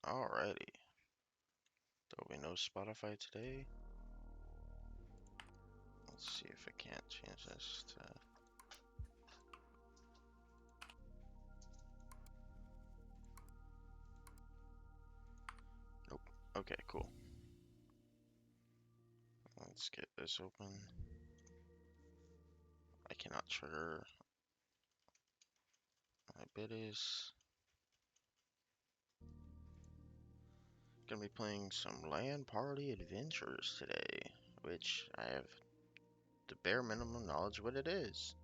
Alrighty. There'll be no Spotify today. Let's see if I can't change this to... Nope. Okay, cool. Let's get this open. I cannot trigger my biddies. Gonna be playing some LAN Party Adventures today, which I have the bare minimum knowledge what it is.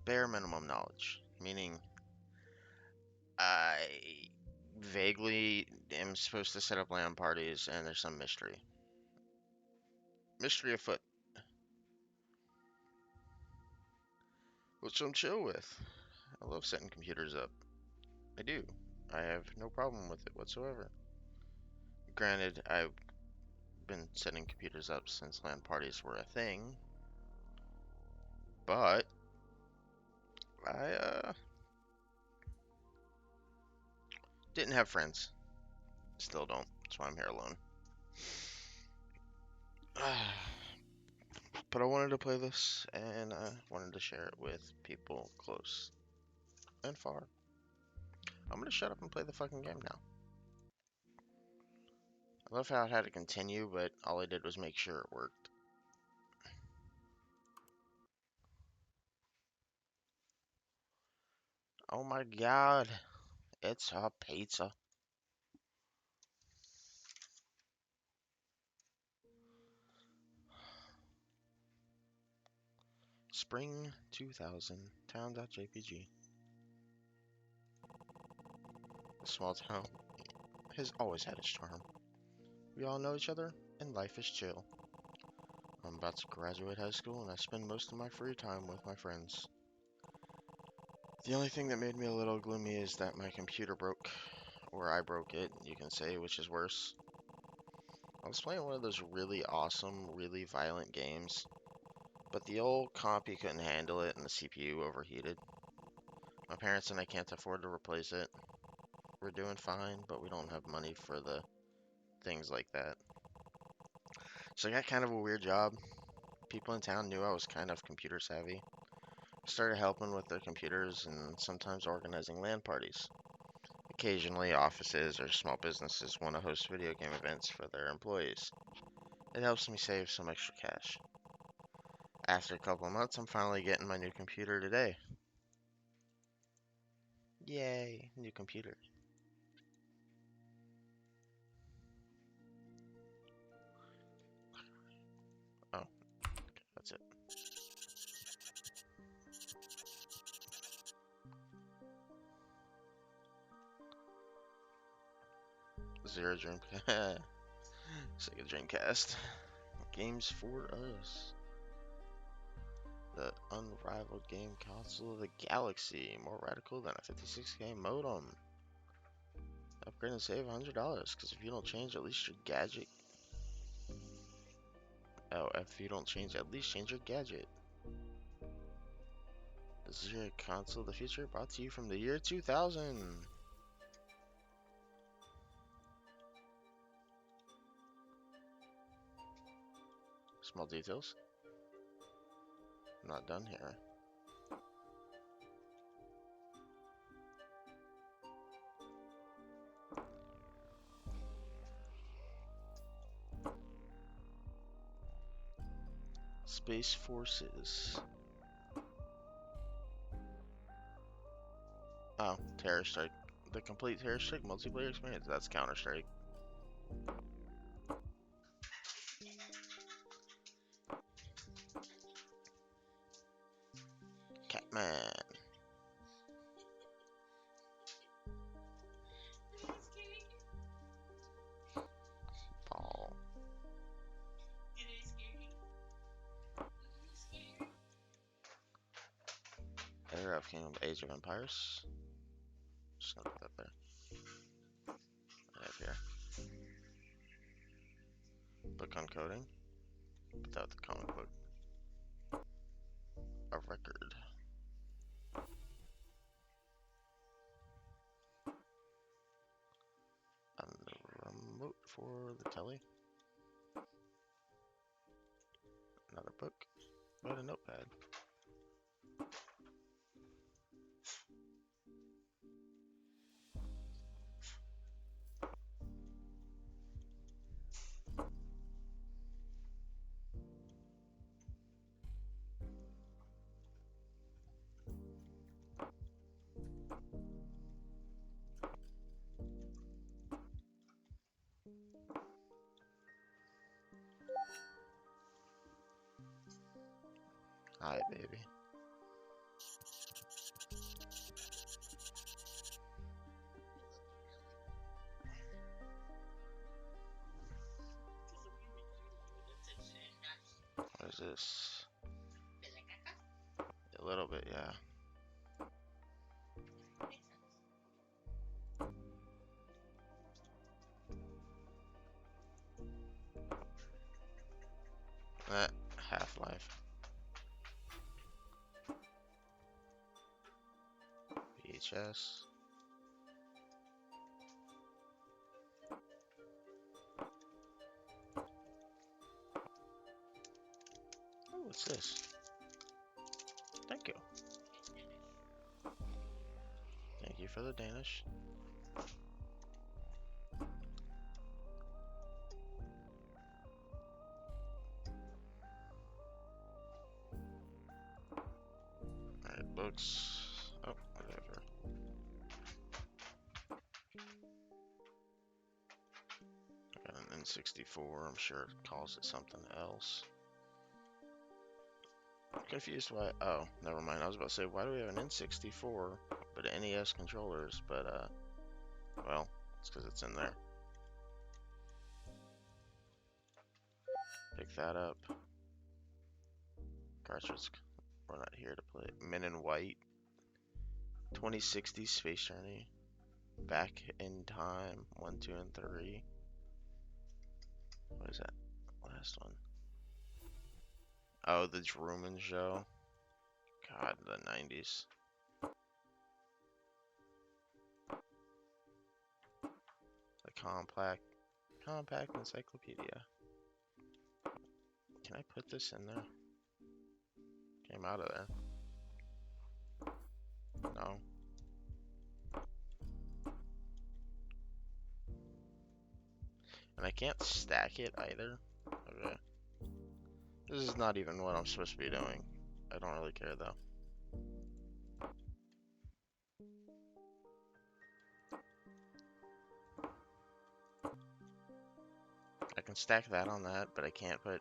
Bare minimum knowledge, meaning I vaguely am supposed to set up LAN parties and there's some mystery. Mystery afoot, which I'm chill with. I love setting computers up. I do. I have no problem with it whatsoever. Granted, I've been setting computers up since LAN parties were a thing, but I didn't have friends. Still don't. That's why I'm here alone. But I wanted to play this, and I wanted to share it with people close and far. I'm gonna shut up and play the fucking game now. I love how it had to continue, but all I did was make sure it worked. Oh my god, it's a pizza. Spring 2000, town.jpg. The small town has always had its charm. We all know each other, and life is chill. I'm about to graduate high school, and I spend most of my free time with my friends. The only thing that made me a little gloomy is that my computer broke, or I broke it, you can say, which is worse. I was playing one of those really awesome, really violent games, but the old compy couldn't handle it and the CPU overheated. My parents and I can't afford to replace it. We're doing fine, but we don't have money for the things like that. So I got kind of a weird job. People in town knew I was kind of computer savvy. I started helping with their computers and sometimes organizing LAN parties. Occasionally, offices or small businesses want to host video game events for their employees. It helps me save some extra cash. After a couple of months, I'm finally getting my new computer today. Yay, new computer. Oh, that's it. Zero Dream. Sega Dreamcast. Games for us. The unrivaled game console of the galaxy. More radical than a 56K modem. Upgrade and save $100, because if you don't change at least your gadget. Oh, if you don't change, at least change your gadget. This is your console of the future, brought to you from the year 2000. Small details. Not done here. Space Forces. Oh, Terror Strike. The complete Terror Strike multiplayer experience. That's Counter Strike. Catman. Ball. Era of Kingdom Age of Empires. Just gonna put that there. Right up here. Book on coding. Without the comic book. A record. for the telly. Another book, but a notepad. Hi, baby. What is this? A little bit, yeah. Half-Life. VHS. Oh, what's this? Thank you. Thank you for the Danish. Alright, books. Oh, whatever. I got an N64. I'm sure it calls it something else. I'm confused why. Oh, never mind. I was about to say, why do we have an N64 but NES controllers? But, well, it's because it's in there. Pick that up. Cartridge. We're not here to play. Men in White. 2060 Space Journey. Back in Time. 1, 2, and 3. What is that? Last one. Oh, the Truman Show. God, the 90s. The Compact Encyclopedia. Can I put this in there? Came out of there. No. And I can't stack it either. Okay. This is not even what I'm supposed to be doing. I don't really care though. I can stack that on that, but I can't put...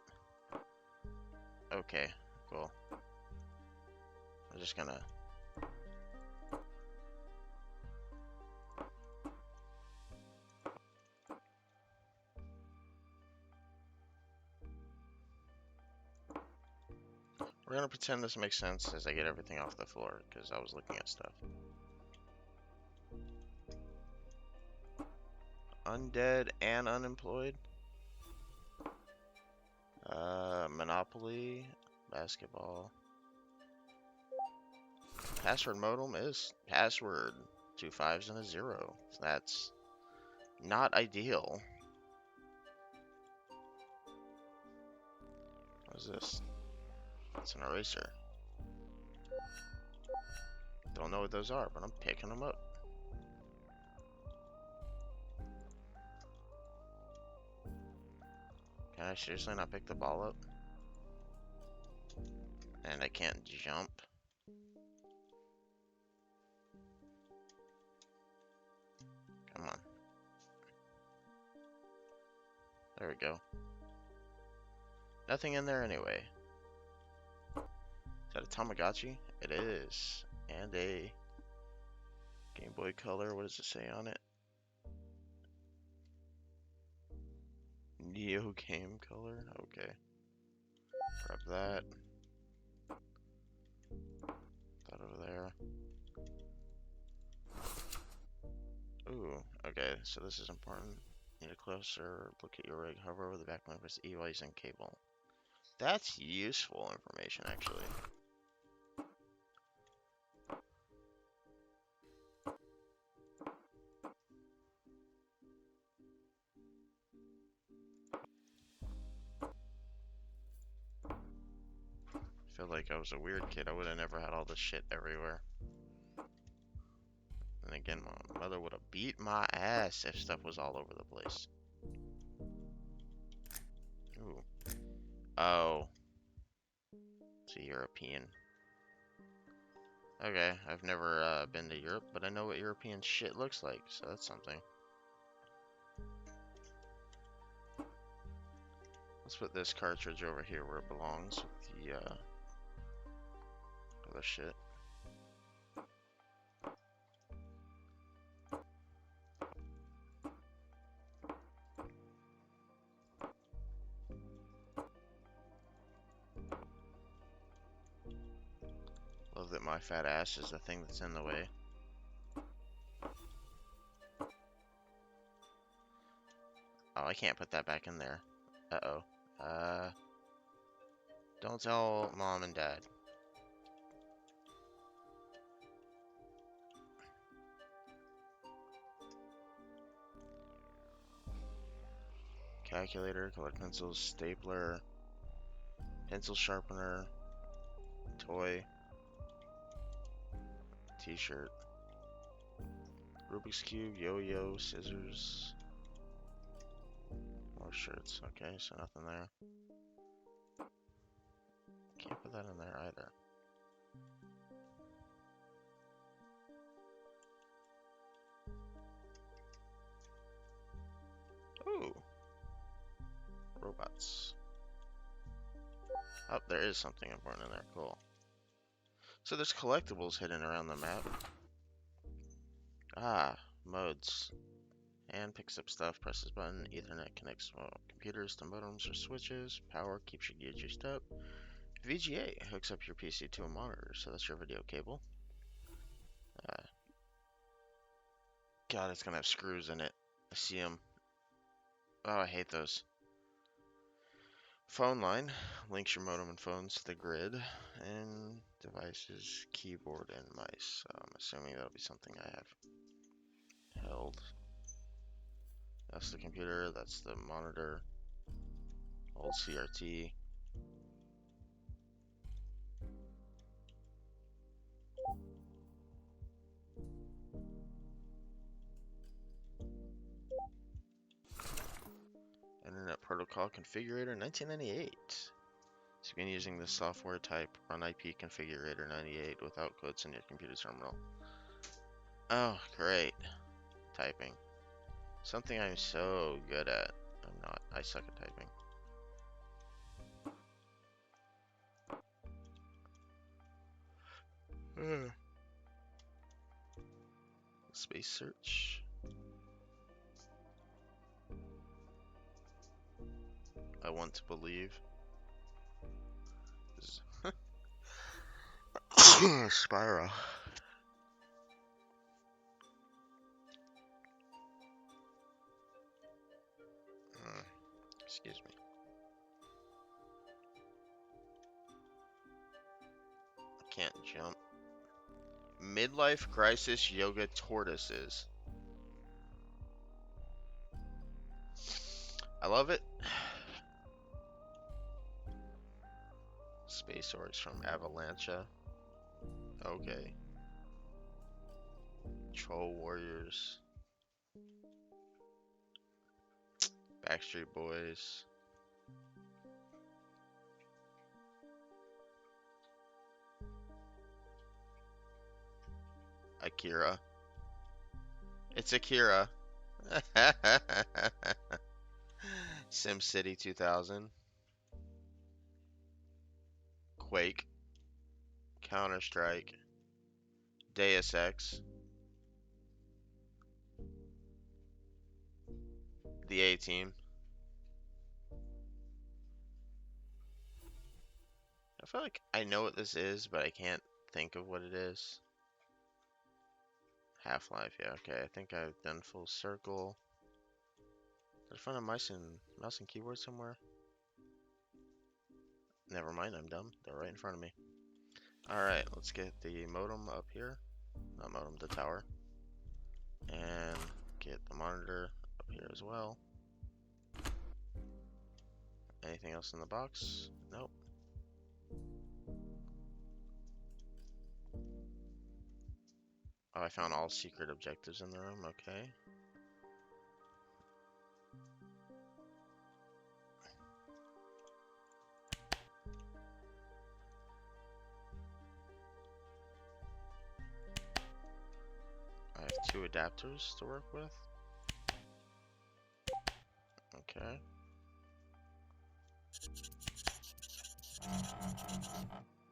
Okay, cool. I'm just gonna... We're gonna pretend this makes sense as I get everything off the floor, because I was looking at stuff. Undead and unemployed. Monopoly, basketball. Password modem is password. 2 5s and a 0. That's not ideal. What is this? It's an eraser. Don't know what those are, but I'm picking them up. Can I seriously not pick the ball up? And I can't jump. Come on. There we go. Nothing in there anyway. Is that a Tamagotchi? It is. And a Game Boy Color. What does it say on it? Neo Game Color? Okay. Grab that. That over there. Ooh, okay, so this is important. Need a closer look at your rig. Hover over the back line with E-Wise and cable. That's useful information, actually. feel like I was a weird kid. I would have never had all this shit everywhere. And again, my mother would have beat my ass if stuff was all over the place. Ooh. Oh. It's a European. Okay, I've never been to Europe, but I know what European shit looks like, so that's something. Let's put this cartridge over here where it belongs with the other shit. Love that my fat ass is the thing that's in the way. Oh, I can't put that back in there. Uh-oh. Don't tell mom and dad. Calculator, colored pencils, stapler, pencil sharpener, toy, t-shirt, Rubik's Cube, yo-yo, scissors, more shirts. Okay, so nothing there. Can't put that in there either. Ooh. Robots. Oh, there is something important in there. Cool. So there's collectibles hidden around the map. Ah, modes. And picks up stuff, presses button, Ethernet connects computers to modems or switches, power keeps your gear juiced up, VGA hooks up your PC to a monitor, so that's your video cable. God, it's gonna have screws in it. I see them. Oh, I hate those. Phone line links your modem and phones to the grid, and devices, keyboard, and mice. So I'm assuming that'll be something I have held. That's the computer, that's the monitor, old CRT. Internet Protocol Configurator 1998. So you can using the software type Run IP Configurator 98 without quotes in your computer terminal. Oh, great. Typing. Something I'm so good at. I'm not. I suck at typing. Space search. I want to believe. Spyro. Excuse me. I can't jump. Midlife Crisis Yoga Tortoises. I love it. Space Orcs from Avalancha. Okay. Troll Warriors. Backstreet Boys. Akira. It's Akira. SimCity 2000. Quake. Counter-Strike. Deus Ex. The A-Team. I feel like I know what this is, but I can't think of what it is. Half-Life, yeah, okay. I think I've done Full Circle. Did I find a mouse and keyboard somewhere? Never mind, I'm dumb. They're right in front of me. Alright, let's get the modem up here. Not modem, the tower. And get the monitor up here as well. Anything else in the box? Nope. Oh, I found all secret objectives in the room, okay. I have 2 adapters to work with. Okay.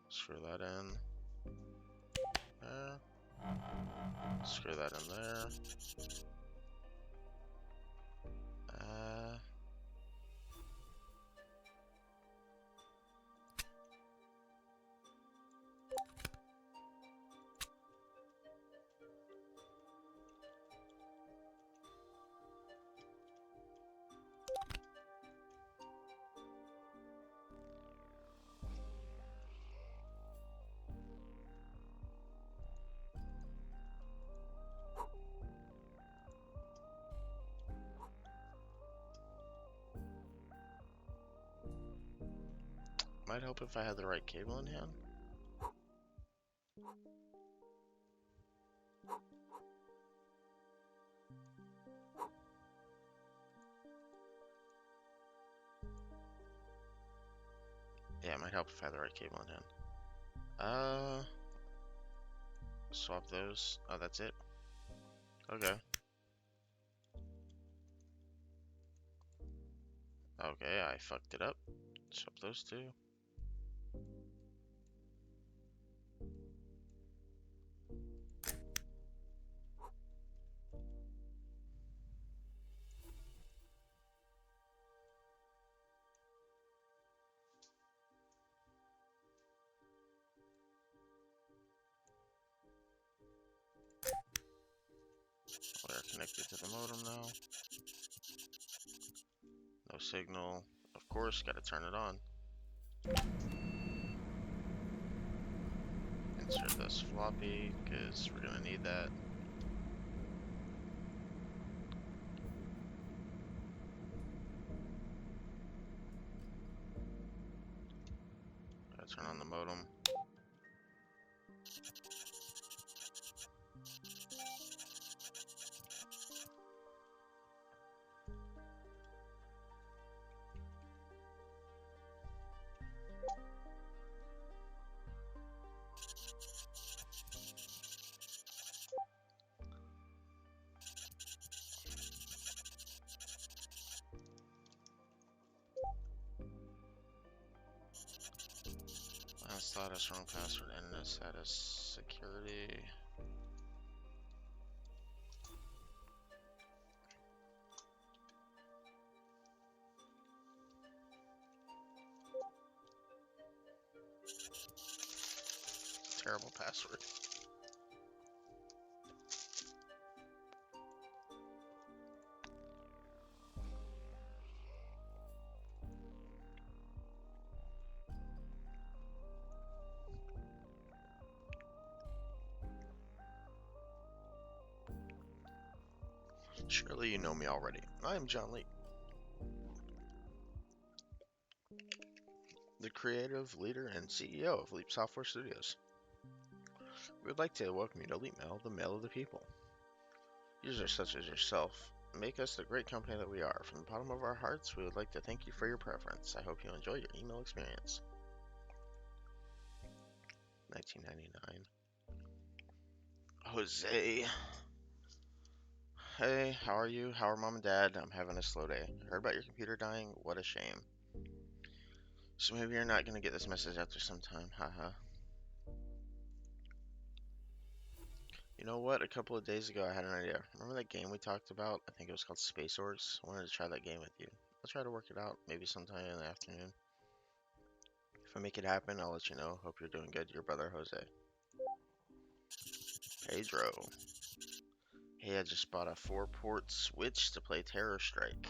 Screw that in. There. Screw that in there. Uh, might help if I had the right cable in hand. Yeah, it might help if I had the right cable in hand. Swap those. Oh, that's it. Okay. Okay, I fucked it up. Swap those 2. We're connected to the modem now. No signal. Of course, gotta turn it on. Insert this floppy, because we're gonna need that. Gotta turn on the modem. Last status, wrong password, internet status, security. Terrible password. Surely you know me already. I am John Lee, the creative leader and CEO of Leap Software Studios. We would like to welcome you to Leap Mail, the mail of the people. Users such as yourself make us the great company that we are. From the bottom of our hearts, we would like to thank you for your preference. I hope you enjoy your email experience. 1999. Jose. Hey, how are you? How are mom and dad? I'm having a slow day. Heard about your computer dying? What a shame. So maybe you're not gonna get this message after some time, haha. You know what? A couple of days ago I had an idea. Remember that game we talked about? I think it was called Space Wars. I wanted to try that game with you. Let's try to work it out, maybe sometime in the afternoon. If I make it happen, I'll let you know. Hope you're doing good. Your brother, Jose. Pedro. Hey, I just bought a 4-port Switch to play Terror Strike.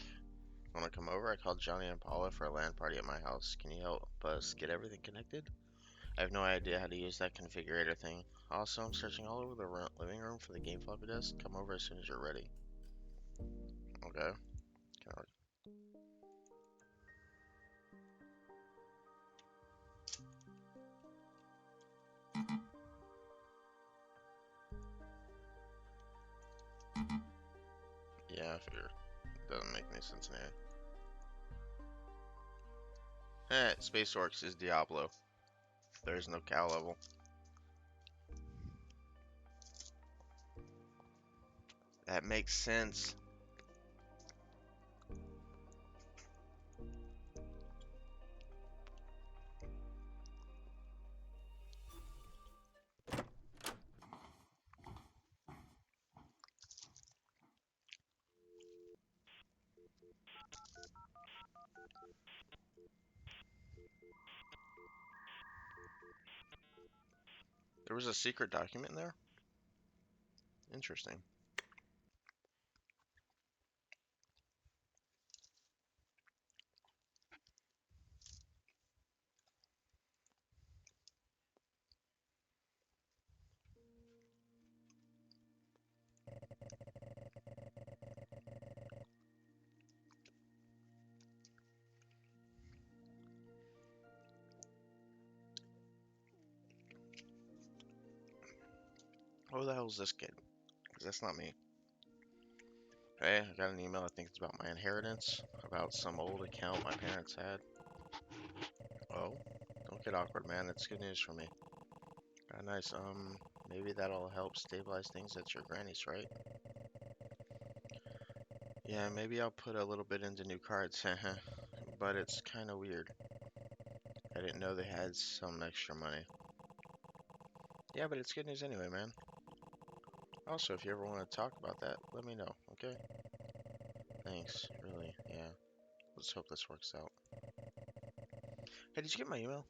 Wanna come over? I called Johnny and Paula for a LAN party at my house. Can you help us get everything connected? I have no idea how to use that configurator thing. Also, I'm searching all over the living room for the game floppy disk. Come over as soon as you're ready. Okay. I figured. Doesn't make any sense anyway. Space Orcs is Diablo. There's no cow level. That makes sense. There was a secret document in there? Interesting. Who the hell is this kid? Because that's not me. Hey, I got an email. I think it's about my inheritance. About some old account my parents had. Oh, don't get awkward, man. It's good news for me. Nice. Maybe that'll help stabilize things at your granny's, right? Yeah, maybe I'll put a little bit into new cards, but it's kind of weird. I didn't know they had some extra money. Yeah, but it's good news anyway, man. Also, if you ever want to talk about that, let me know, okay? Thanks, really, yeah. Let's hope this works out. Hey, did you get my email?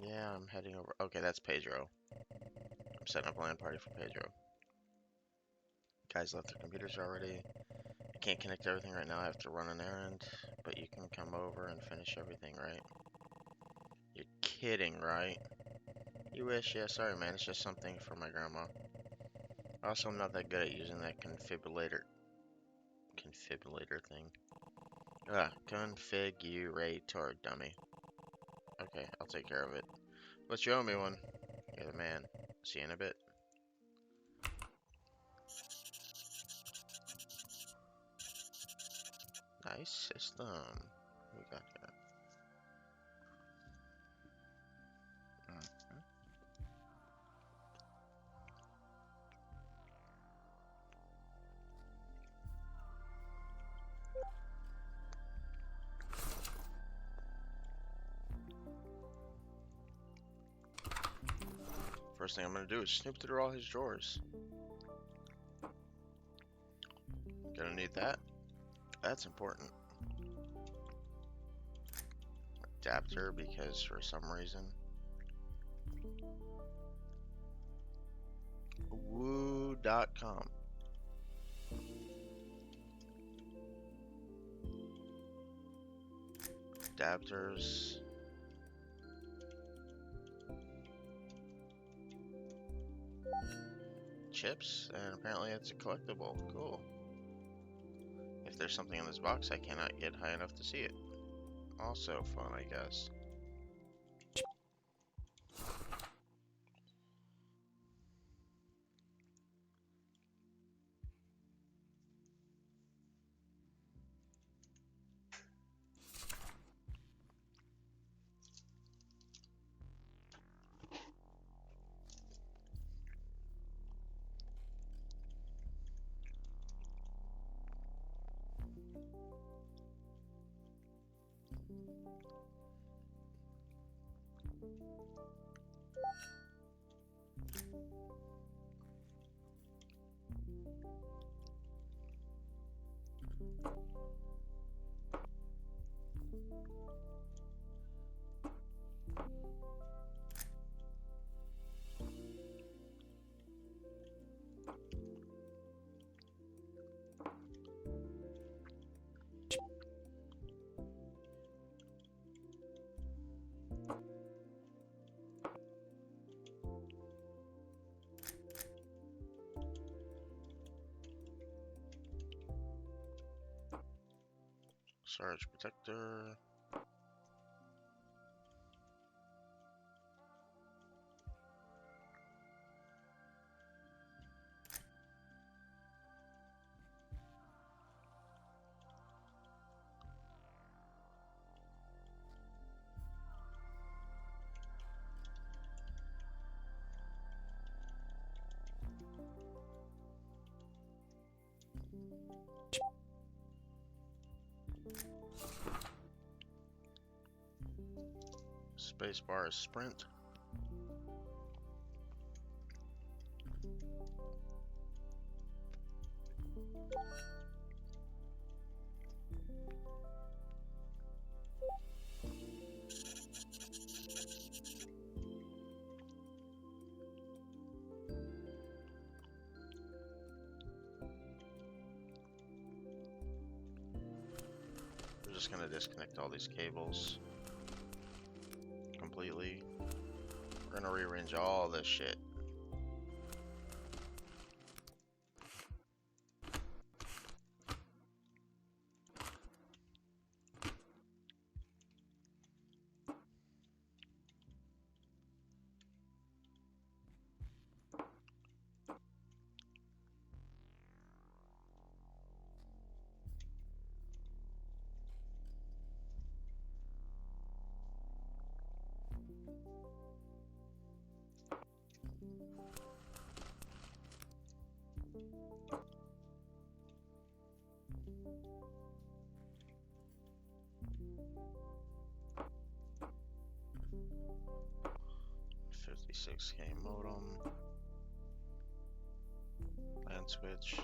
Yeah, I'm heading over. Okay, that's Pedro. I'm setting up a LAN party for Pedro. Guys left their computers already. I can't connect everything right now. I have to run an errand, but you can come over and finish everything, right? You're kidding, right? You wish? Yeah, sorry, man. It's just something for my grandma. Also, I'm not that good at using that confibrillator thing. Configurator dummy. Okay, I'll take care of it. But you owe me one. You're the man. See you in a bit. Nice system. We got that. First thing I'm gonna do is snoop through all his drawers. Gonna need that. That's important. Adapter, because for some reason. Woo.com. Adapters. Chips, and apparently it's a collectible. Cool. If there's something in this box, I cannot get high enough to see it. Also fun, I guess. Surge protector. Space bar is sprint. We're just gonna disconnect all these cables completely. We're gonna rearrange all this shit. $56K modem. LAN switch.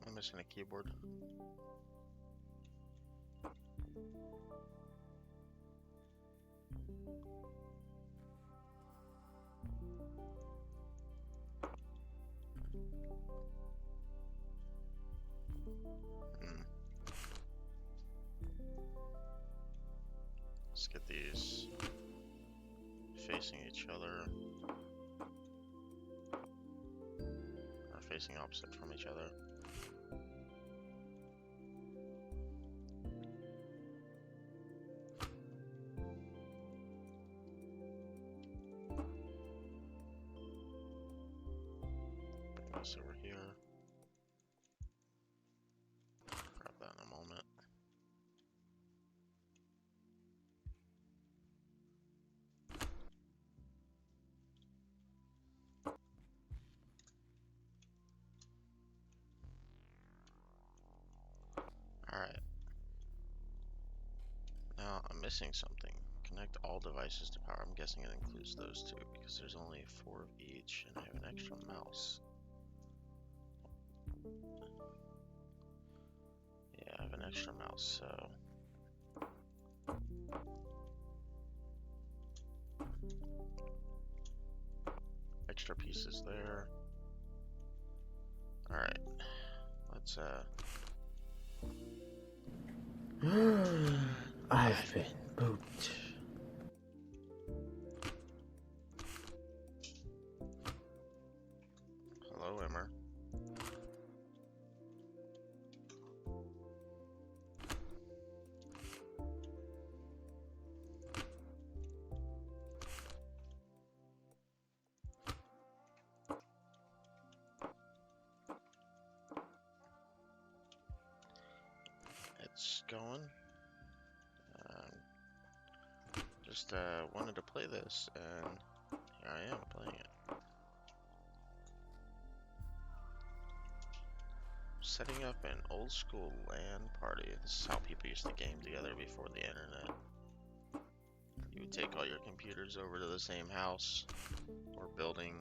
I'm missing a keyboard. Let's get these facing each other, or facing opposite from each other. Bring this over here. Grab that in a moment. Alright. Now I'm missing something. Connect all devices to power. I'm guessing it includes those two because there's only 4 of each and I have an extra mouse. Yeah, I have an extra mouse, so extra pieces there. Alright. Let's I've been booped. hello, Emmer. It's going. Just wanted to play this, and here I am playing it. Setting up an old school LAN party. This is how people used to game together before the internet. You would take all your computers over to the same house or building,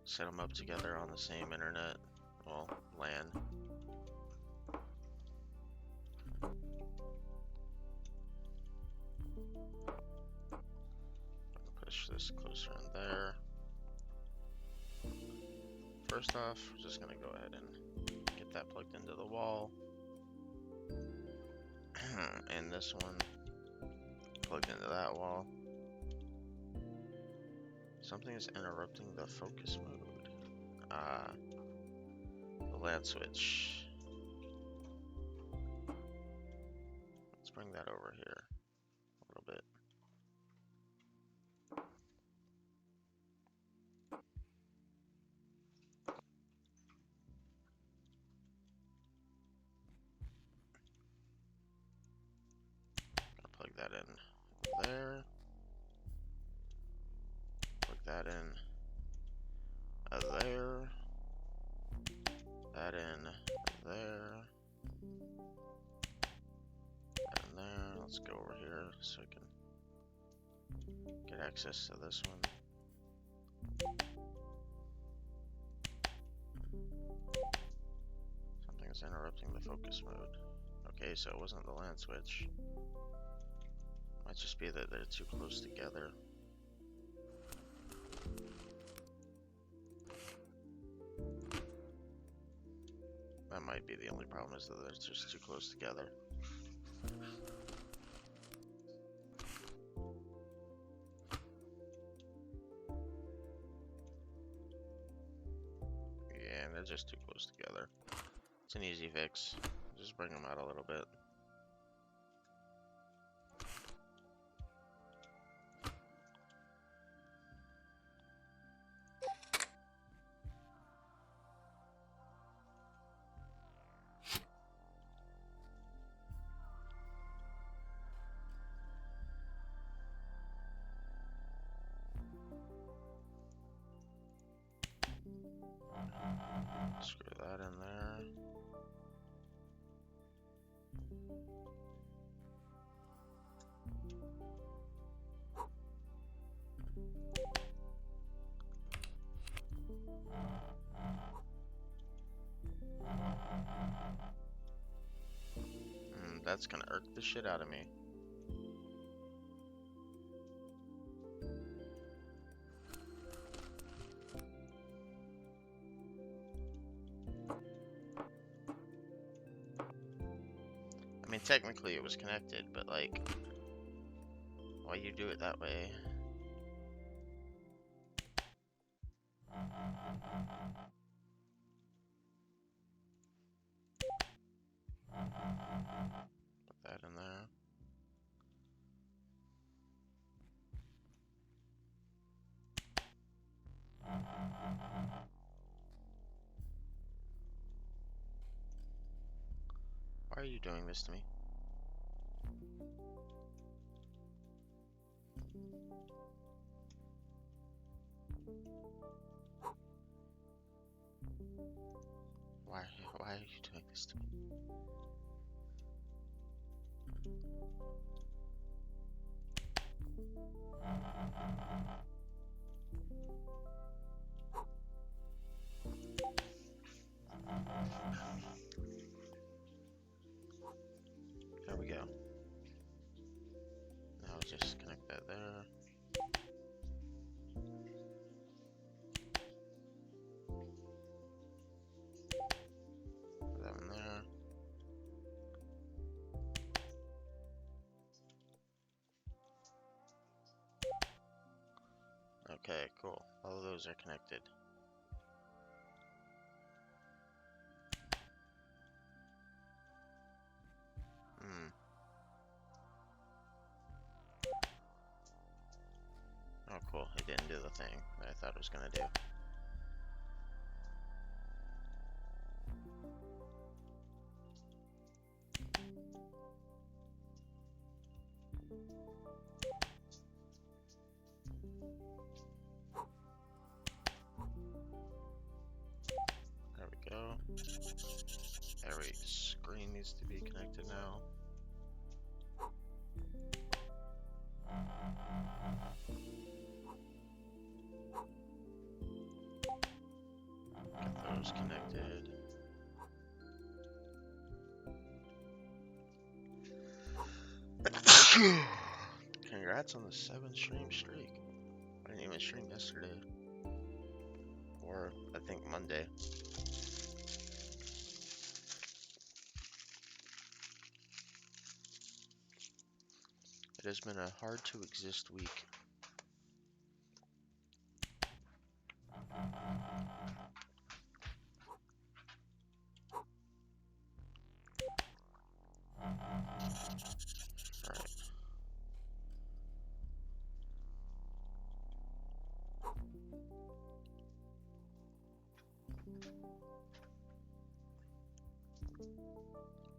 set them up together on the same internet, well, LAN. Push this closer in there. First off, we're just gonna go ahead and get that plugged into the wall. And this one plugged into that wall. Something is interrupting the focus mode. The LAN switch. Let's bring that over here a little bit. Gonna plug that in there. Plug that in there. That in there. That in there. Let's go over here so I can get access to this one. Something's interrupting the focus mode. Okay, so it wasn't the LAN switch. Might just be that they're too close together. That might be the only problem, is that they're just too close together. Yeah, they're just too close together. It's an easy fix. Just bring them out a little bit. Screw that in there. That's gonna irk the shit out of me. I mean, technically it was connected, but like, why you do it that way? Put that in there. Why are you doing this to me? Why are you doing this to me? There we go. Now just connect that there. Put that in there. Okay, cool. All of those are connected. Oh, cool. It didn't do the thing that I thought it was gonna do. There we go. Every screen needs to be connected now. Get those connected. Congrats on the 7-stream streak. I didn't even stream yesterday. Or, I think Monday. has been a hard to exist week. Alright.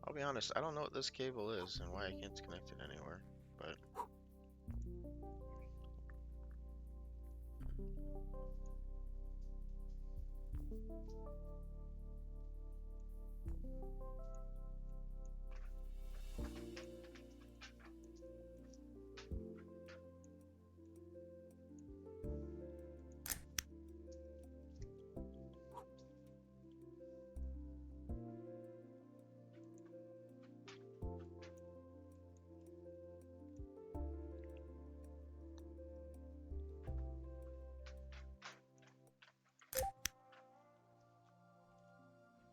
I'll be honest, I don't know what this cable is and why I can't connect it anywhere, but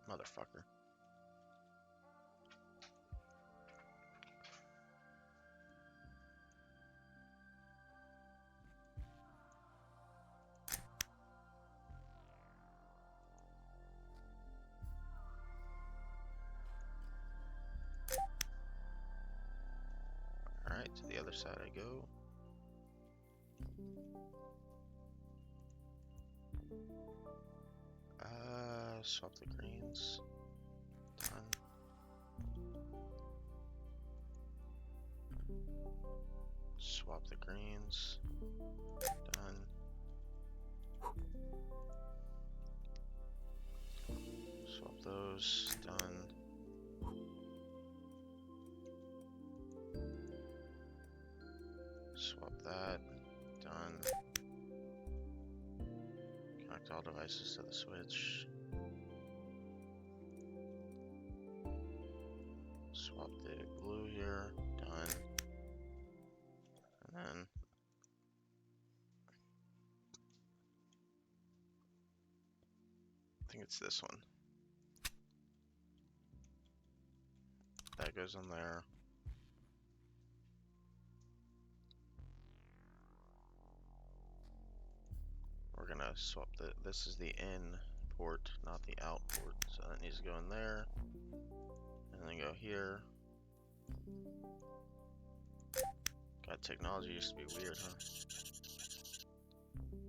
motherfucker. Alright, to the other side I go. Swap the greens. Done. Swap the greens. Done. Swap those. Done. Swap that. Done. Connect all devices to the switch. Swap the glue here. Done. And then I think it's this one. That goes in there. We're gonna swap this is the in port, not the out port. So that needs to go in there. And then go here. God, technology used to be weird, huh?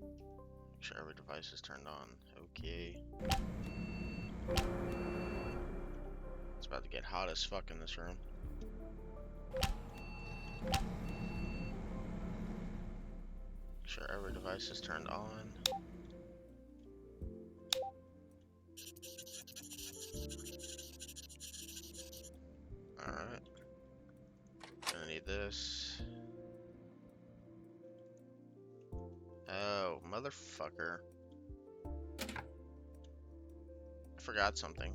Make sure every device is turned on. Okay. It's about to get hot as fuck in this room. Make sure every device is turned on. Alright. Gonna need this. Oh, motherfucker. I forgot something.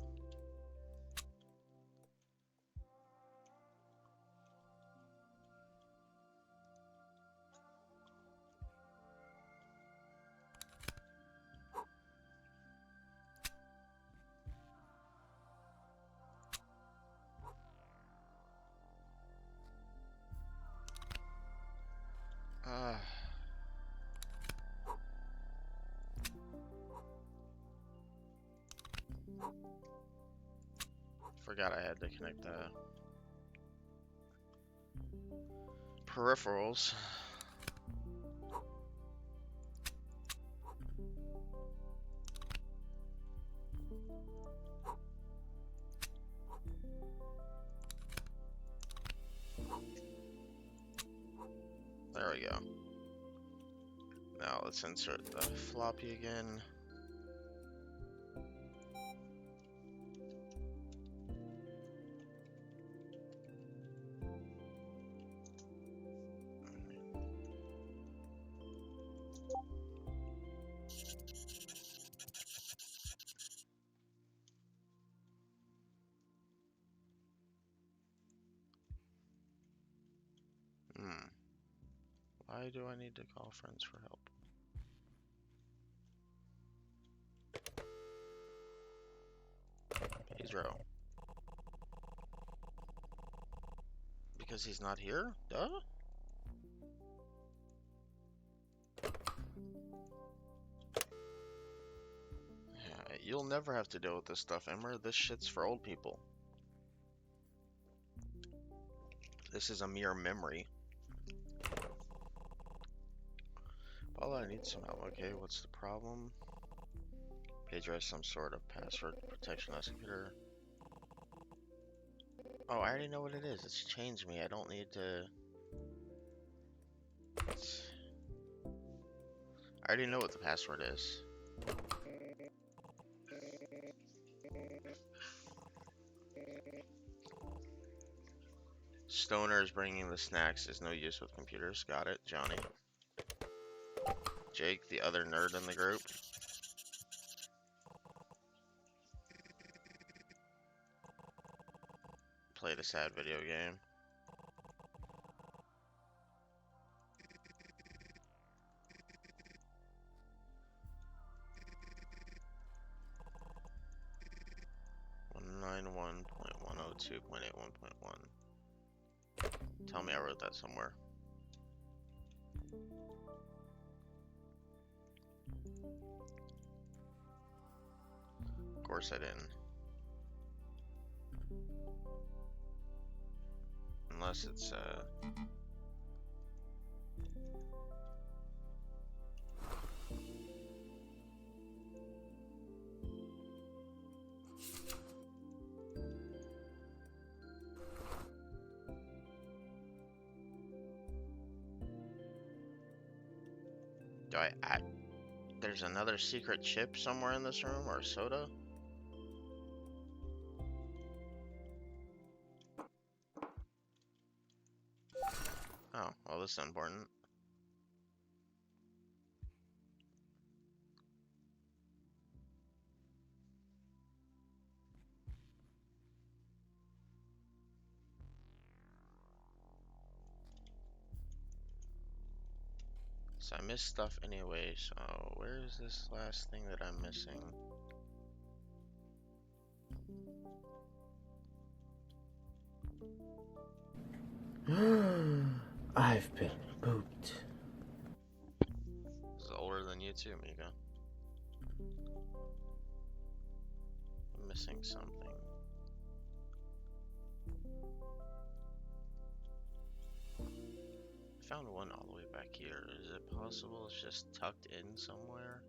Forgot I had to connect the peripherals. There we go. Now let's insert the floppy again. Why do I need to call friends for help? Pedro. Because he's not here? Duh? You'll never have to deal with this stuff, Emmer. This shit's for old people. This is a mere memory. Paula, I need some help. Okay, what's the problem? Page has some sort of password protection on this computer. Oh, I already know what it is. It's changed me. I don't need to... I already know what the password is. Stoner is bringing the snacks. Is no use with computers. Got it, Johnny. Jake, the other nerd in the group. Played a sad video game. .191.102.81.1. Tell me I wrote that somewhere. Of course I didn't. Unless it's do I add... There's another secret chip somewhere in this room, or a soda? Oh, well, this is important. So I missed stuff anyway, so where is this last thing that I'm missing? I've been booped. This is older than you too, Mika. I'm missing something. I found one all the way back here. Is it possible it's just tucked in somewhere?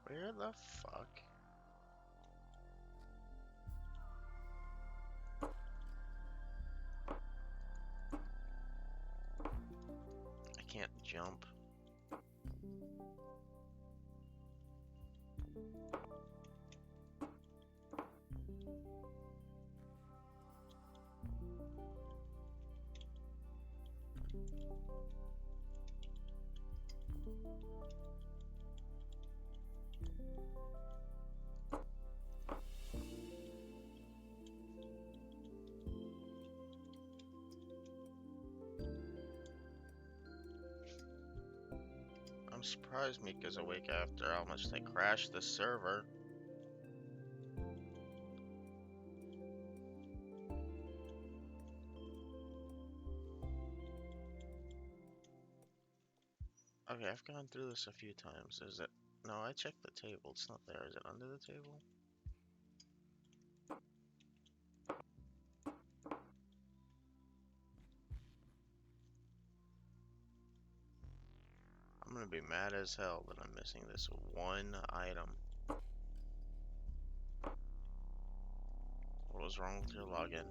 Where the fuck? I can't jump. I'm surprised Mika's awake after how much they crashed the server. Okay, I've gone through this a few times. Is it... No, I checked the table. It's not there. Is it under the table? I'm gonna be mad as hell that I'm missing this one item. What was wrong with your login?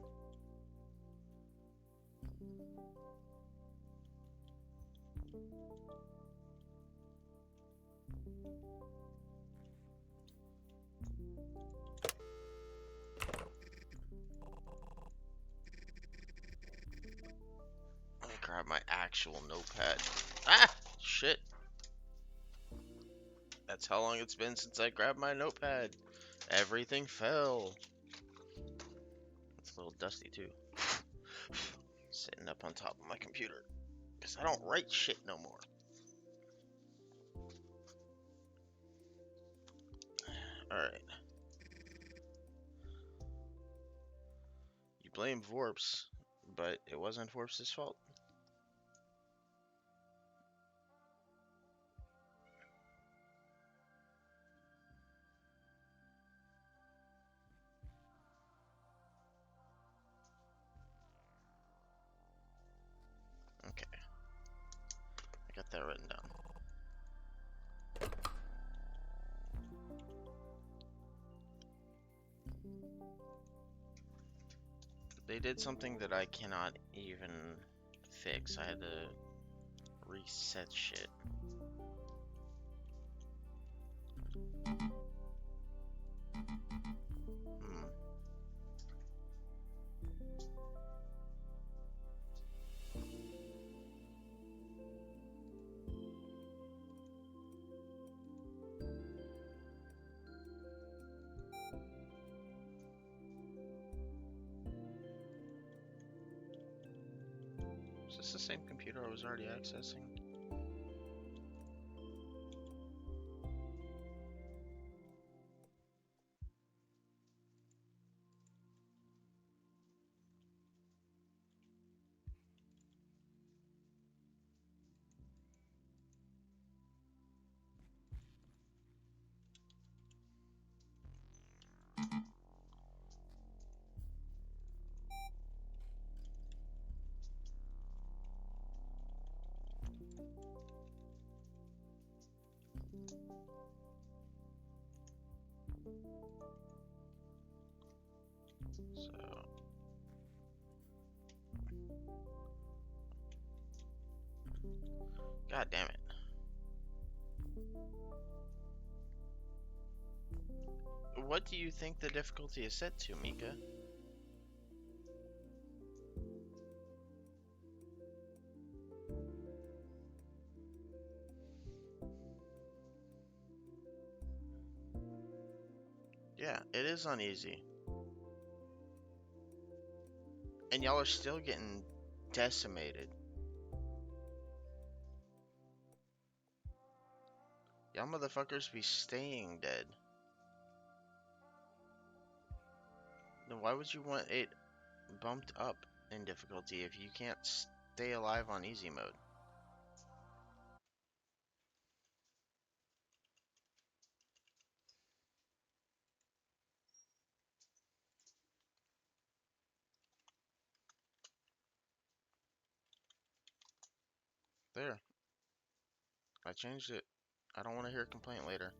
Let me grab my actual notepad. Ah! Shit. That's how long it's been since I grabbed my notepad. Everything fell. It's a little dusty too. Sitting up on top of my computer. Because I don't write shit no more. Alright. You blame Vorps, but it wasn't Vorps' fault. Okay. I got that written down. They did something that I cannot even fix. I had to reset shit. Hmm. Is this the same computer I was already accessing? So, God damn it. What do you think the difficulty is set to, Mika? Yeah, it is uneasy. And y'all are still getting decimated. Y'all motherfuckers be staying dead. Then why would you want it bumped up in difficulty if you can't stay alive on easy mode? There. I changed it. I don't want to hear a complaint later.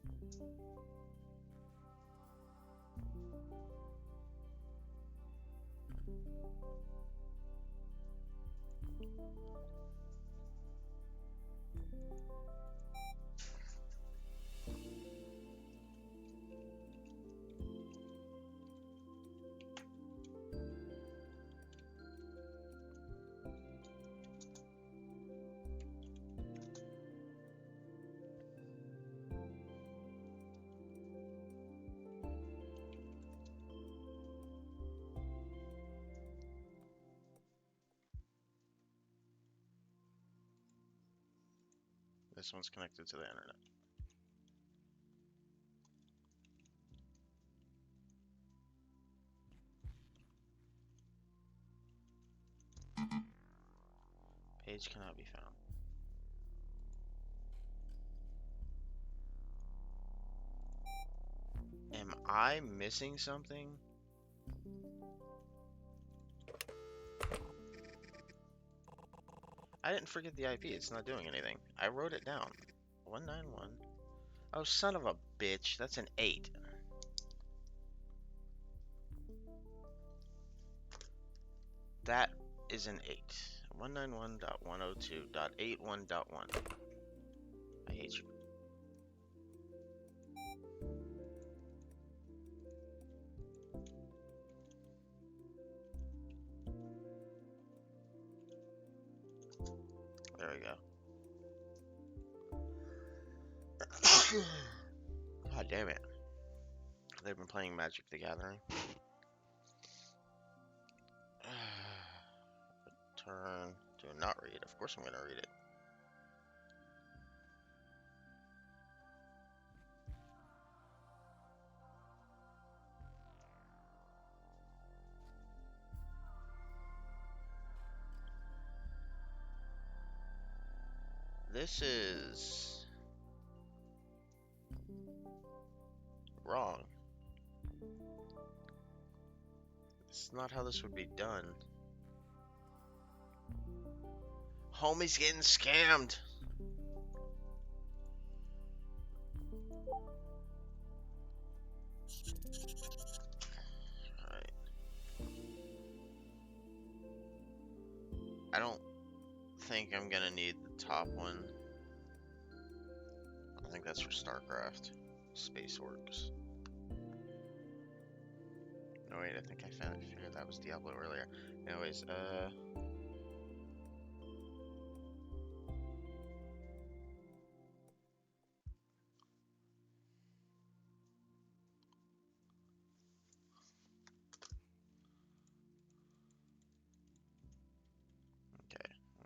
This one's connected to the internet. Page cannot be found. Am I missing something? I didn't forget the IP. It's not doing anything. I wrote it down. 191. Oh, son of a bitch. That's an 8. That is an 8. 191.102.81.1. I hate you. There we go. God damn it. They've been playing Magic the Gathering. Turn. Do not read. Of course I'm gonna read it. This is wrong. It's not how this would be done. Homie's getting scammed. Alright. I don't think I'm gonna need the top one. I think that's for StarCraft. Space Orcs. No wait, I think I figured that was Diablo earlier. Anyways, okay,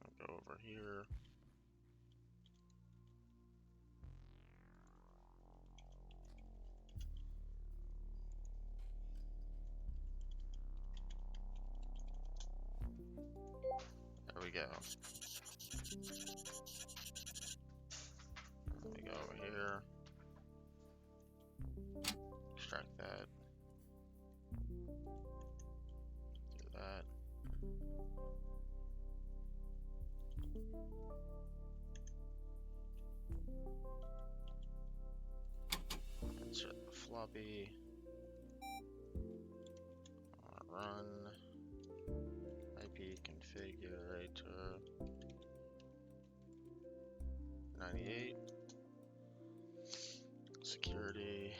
I'll go over here. There we go. Let me go over here. Extract that. Do that. Insert the floppy. Run. IP configurator. 98. Security.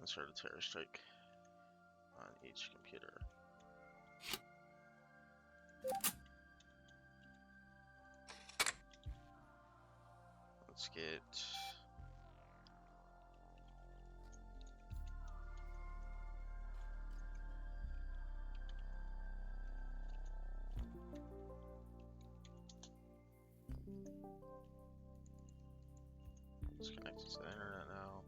Insert a terror strike on each computer. Let's get it's connected to the internet now.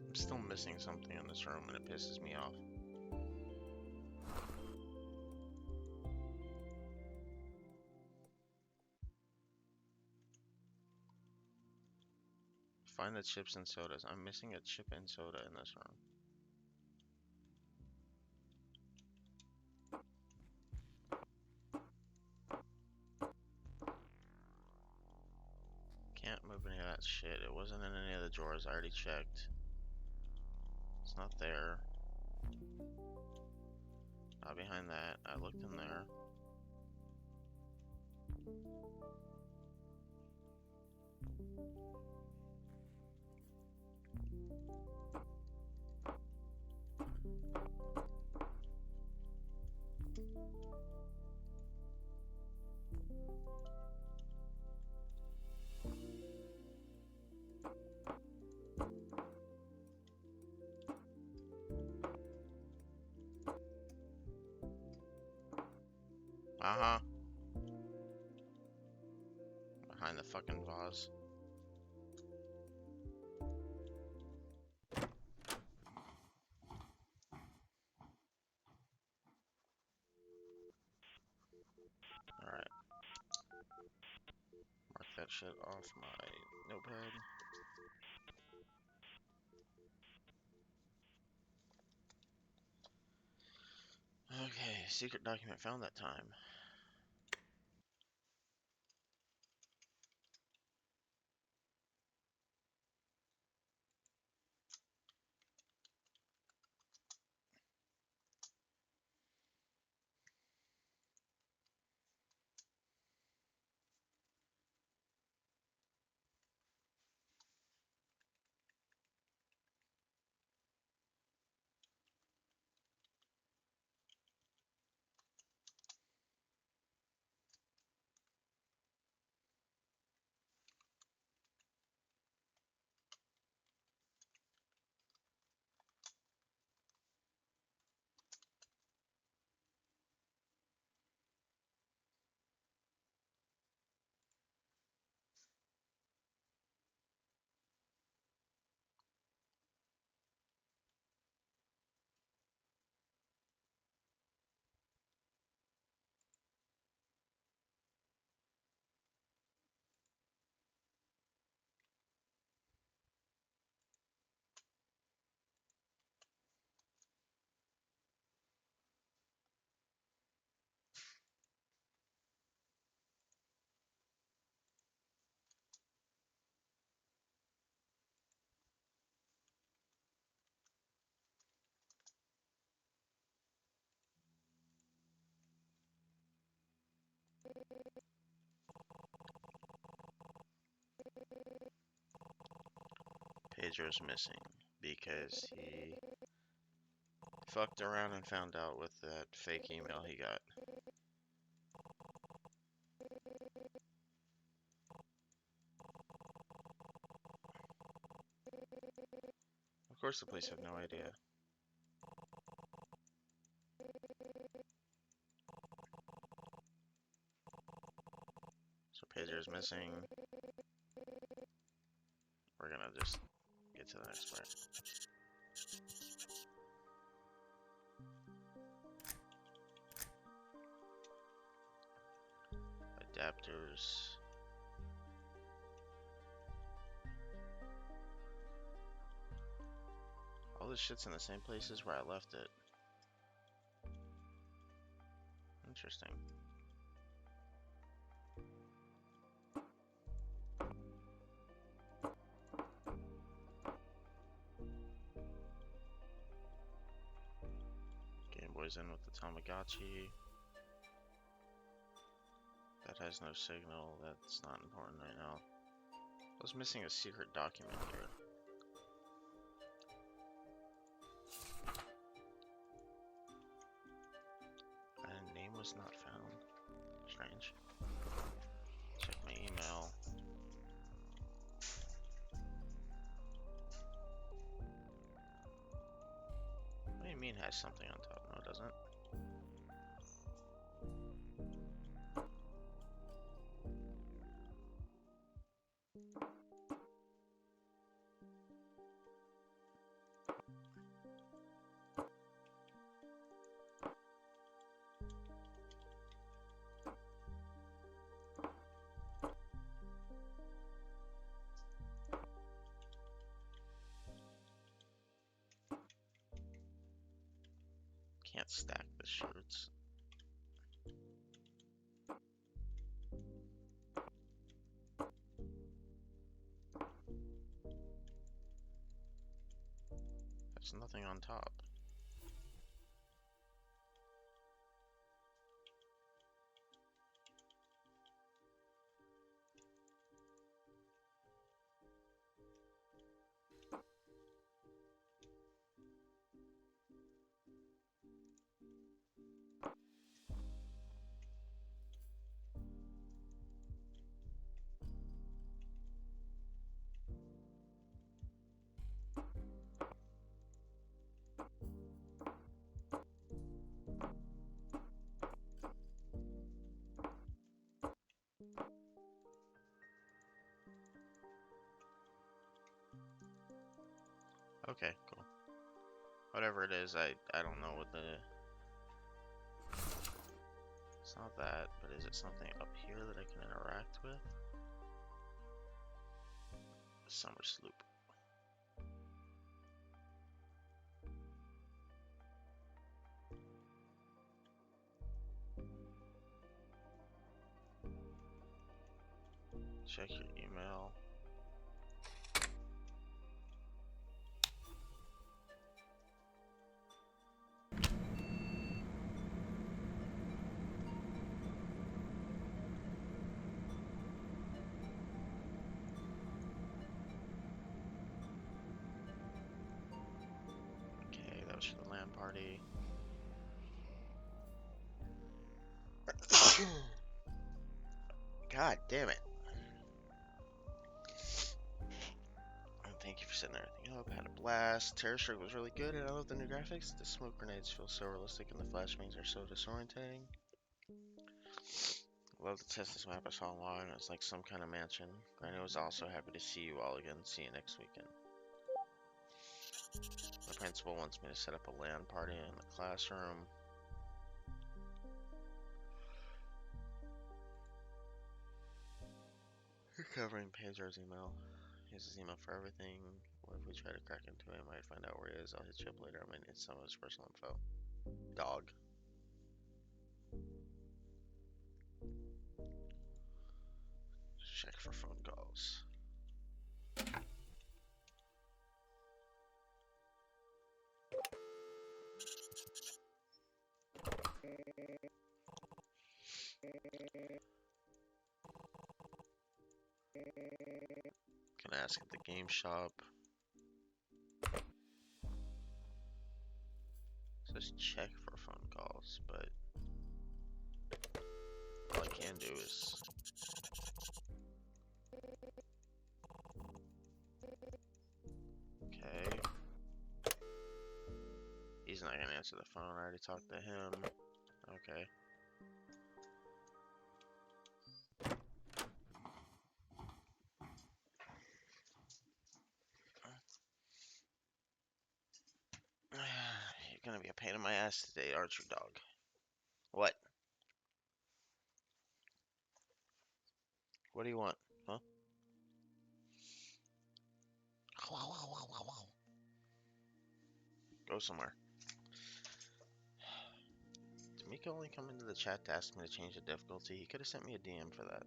I'm still missing something in this room and it pisses me off. Find the chips and sodas. I'm missing a chip and soda in this room. Can't move any of that shit. It wasn't in any of the drawers. I already checked. It's not there. Not behind that. I looked in there. Uh-huh. Behind the fucking vase. Alright. Mark that shit off my notepad. Okay, secret document found that time. Pedro's missing because he fucked around and found out with that fake email he got. Of course the police have no idea. So Pedro's missing. We're gonna just get to the next part. Adapters. All this shit's in the same places where I left it. Interesting. Game Boy's in with the Tamagotchi. That has no signal. That's not important right now. I was missing a secret document here. And name was not found. Strange. Check my email. What do you mean has something on top? No, it doesn't. Can't stack the shirts. There's nothing on top. Okay, cool. Whatever it is, I don't know what the... It's not that, but is it something up here that I can interact with? Summer Sloop. Check your email. Okay, that was for the LAN party. God damn it. Thank you for setting everything up. Had a blast. Terror Strike was really good, and I love the new graphics. The smoke grenades feel so realistic, and the flashbangs are so disorientating. Love to test this map I saw online. It's like some kind of mansion. Granny was also happy to see you all again. See you next weekend. My principal wants me to set up a LAN party in the classroom. Covering Pedro's email. He has his email for everything. What if we try to crack into it? I might find out where he is. I'll hit you up later. I might need some of his personal info. Dog. Check for phone calls. Can I ask at the game shop? It says check for phone calls, but all I can do is okay. He's not gonna answer the phone. I already talked to him. Okay. You're gonna be a pain in my ass today, aren't you, dog? What? What do you want? Huh? Go somewhere. Did Mika only come into the chat to ask me to change the difficulty? He could have sent me a DM for that.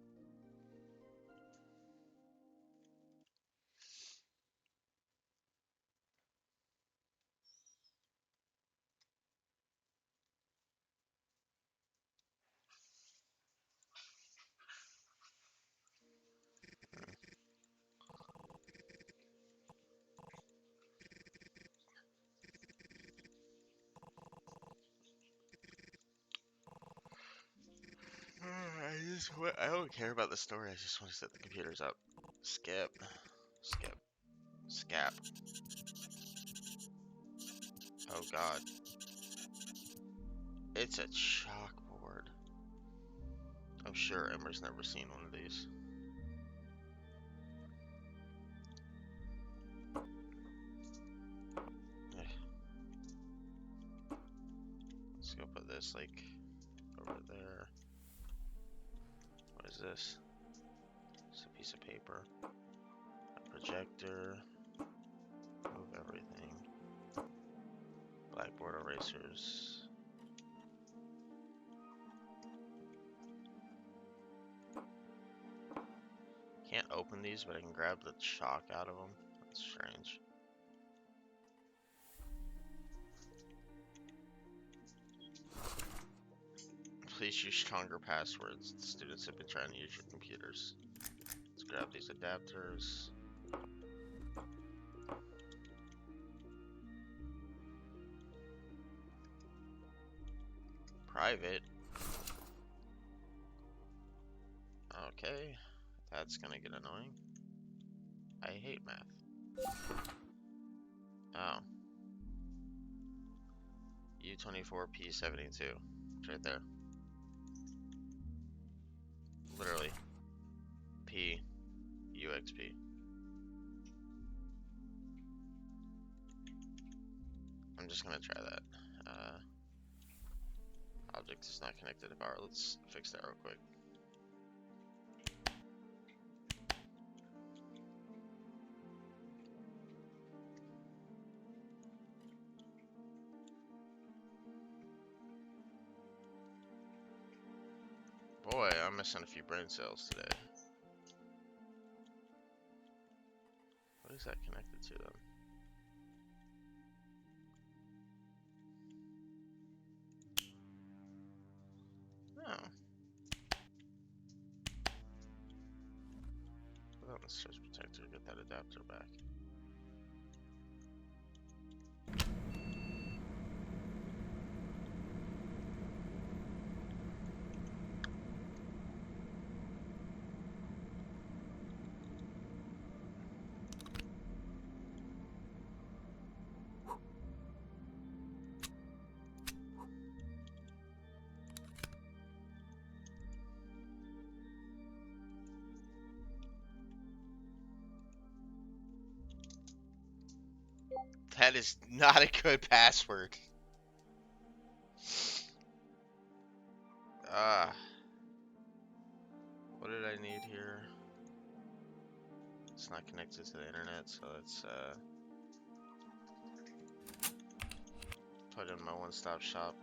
I don't care about the story. I just want to set the computers up. Skip. Skip. Scap. Oh god. It's a chalkboard. I'm sure Ember's never seen one of these. Let's go put this like over there. What is this? It's a piece of paper. A projector. Move everything. Blackboard erasers. Can't open these, but I can grab the chalk out of them. That's strange. Please use stronger passwords. The students have been trying to use your computers. Let's grab these adapters. Private. Okay, that's gonna get annoying. I hate math. Oh. U24P72. It's right there. Literally. P. UXP. I'm just gonna try that. Object is not connected to power. Let's fix that real quick. Boy, I'm missing a few brain cells today. is that connected to then? Oh. Well, let's search protector, get that adapter back. That is not a good password. Ah. What did I need here? It's not connected to the internet, so let's put in my one-stop shop.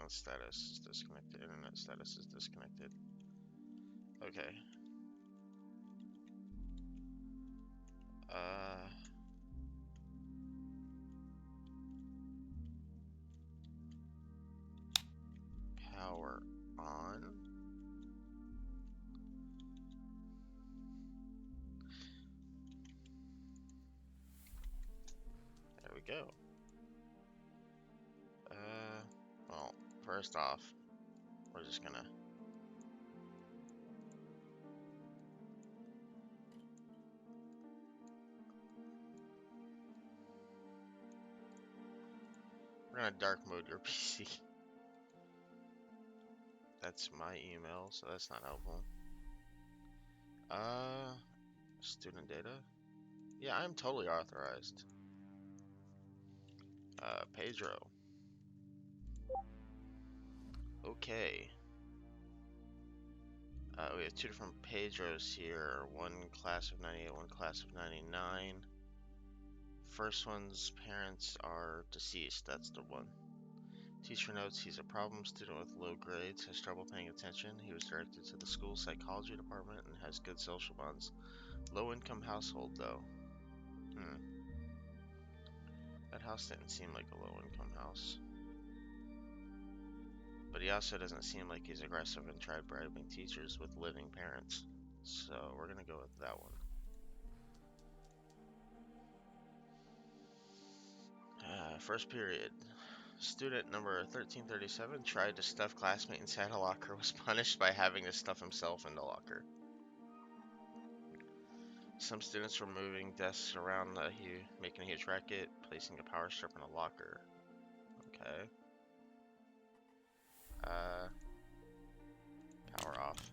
Status is disconnected. Internet status is disconnected. Okay. Power on. There we go. Well, first off, we're just gonna dark mode your PC. That's my email, so that's not helpful. Student data. Yeah, I'm totally authorized. Pedro. Okay. We have two different Pedros here. One class of 98, one class of 99. First one's parents are deceased. That's the one. Teacher notes he's a problem student with low grades, has trouble paying attention. He was directed to the school psychology department and has good social bonds. Low income household though. That house didn't seem like a low income house. But he also doesn't seem like he's aggressive and tried bribing teachers with living parents. So we're gonna go with that one. First period. Student number 1337 tried to stuff classmate inside a locker, was punished by having to stuff himself in the locker. Some students were moving desks around, making a huge racket, placing a power strip in a locker. Okay. Power off.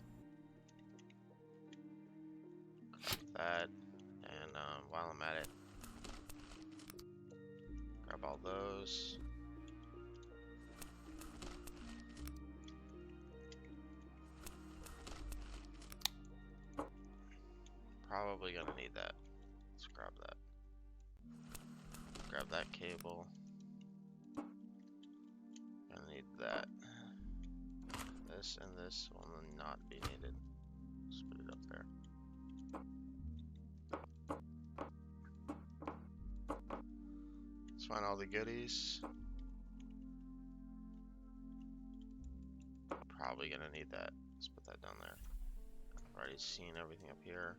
Grab that, and while I'm at it, grab all those. Probably gonna need that. Let's grab that. Grab that cable. Gonna need that. This and this will not be needed. Just put it up there. Let's find all the goodies. Probably gonna need that. Let's put that down there. I've already seen everything up here.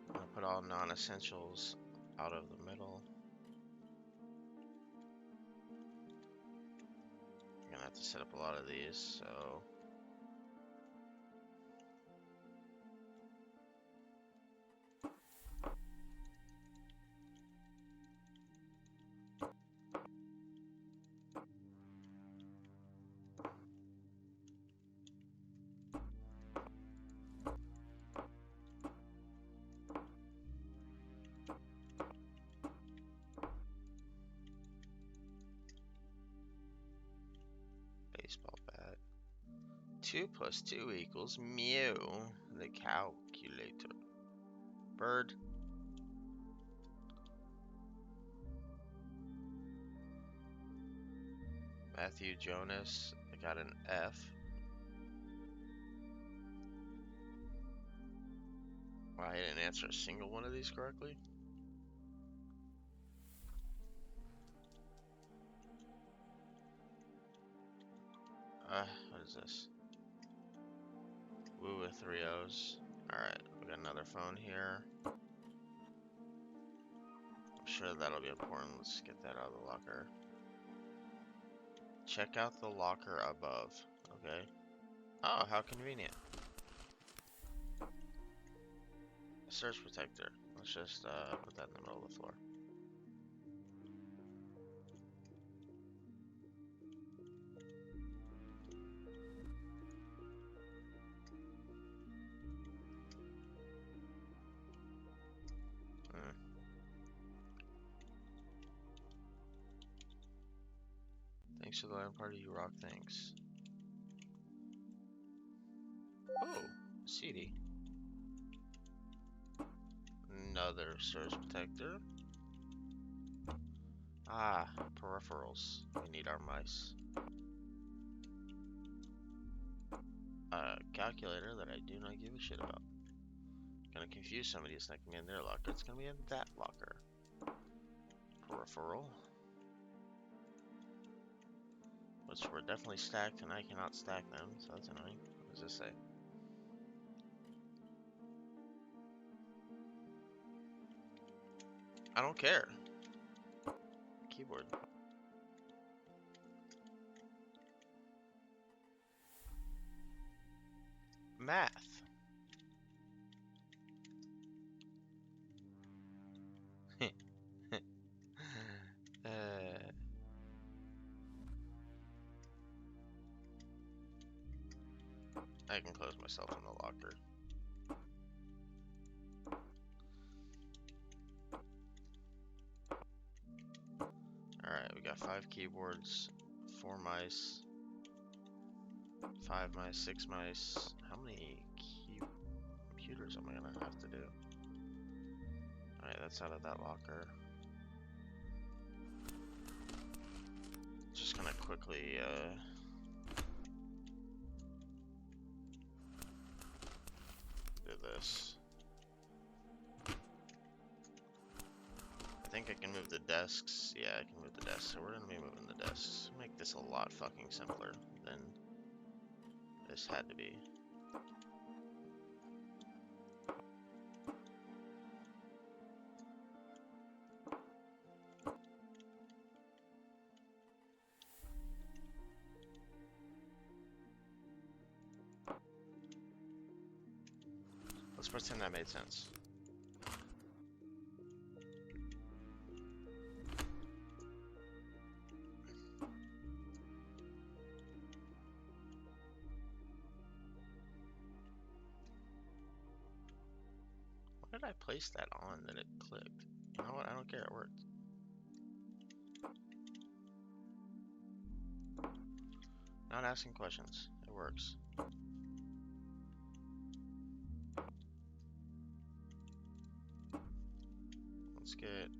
I'm gonna put all non-essentials out of the middle. I'm gonna have to set up a lot of these, so baseball bat. 2 plus 2 equals mu. The calculator. Bird. Matthew Jonas. I got an F. Wow, I didn't answer a single one of these correctly. What is this? Woo with 3 O's. Alright, we got another phone here. I'm sure that'll be important. Let's get that out of the locker. Check out the locker above. Okay. Oh, how convenient. Surge protector. Let's just put that in the middle of the floor. Thanks for the land party, you rock, thanks. Oh, CD. Another surge protector. Ah, peripherals. We need our mice. Calculator that I do not give a shit about. Gonna confuse somebody sneaking in their locker. It's gonna be in that locker. Peripheral. Which were definitely stacked and I cannot stack them, so that's annoying. What does this say? I don't care. Keyboard. Math. I can close myself in the locker. Alright, we got 5 keyboards, 4 mice, 5 mice, 6 mice. How many computers am I gonna have to do? Alright, that's out of that locker. Just gonna quickly do this. I think I can move the desks. Yeah, I can move the desks. So we're gonna be moving the desks. Make this a lot fucking simpler than this had to be. Let's pretend that made sense. What did I place that on that it clicked? You know what? I don't care. It worked. Not asking questions. It works. Let's get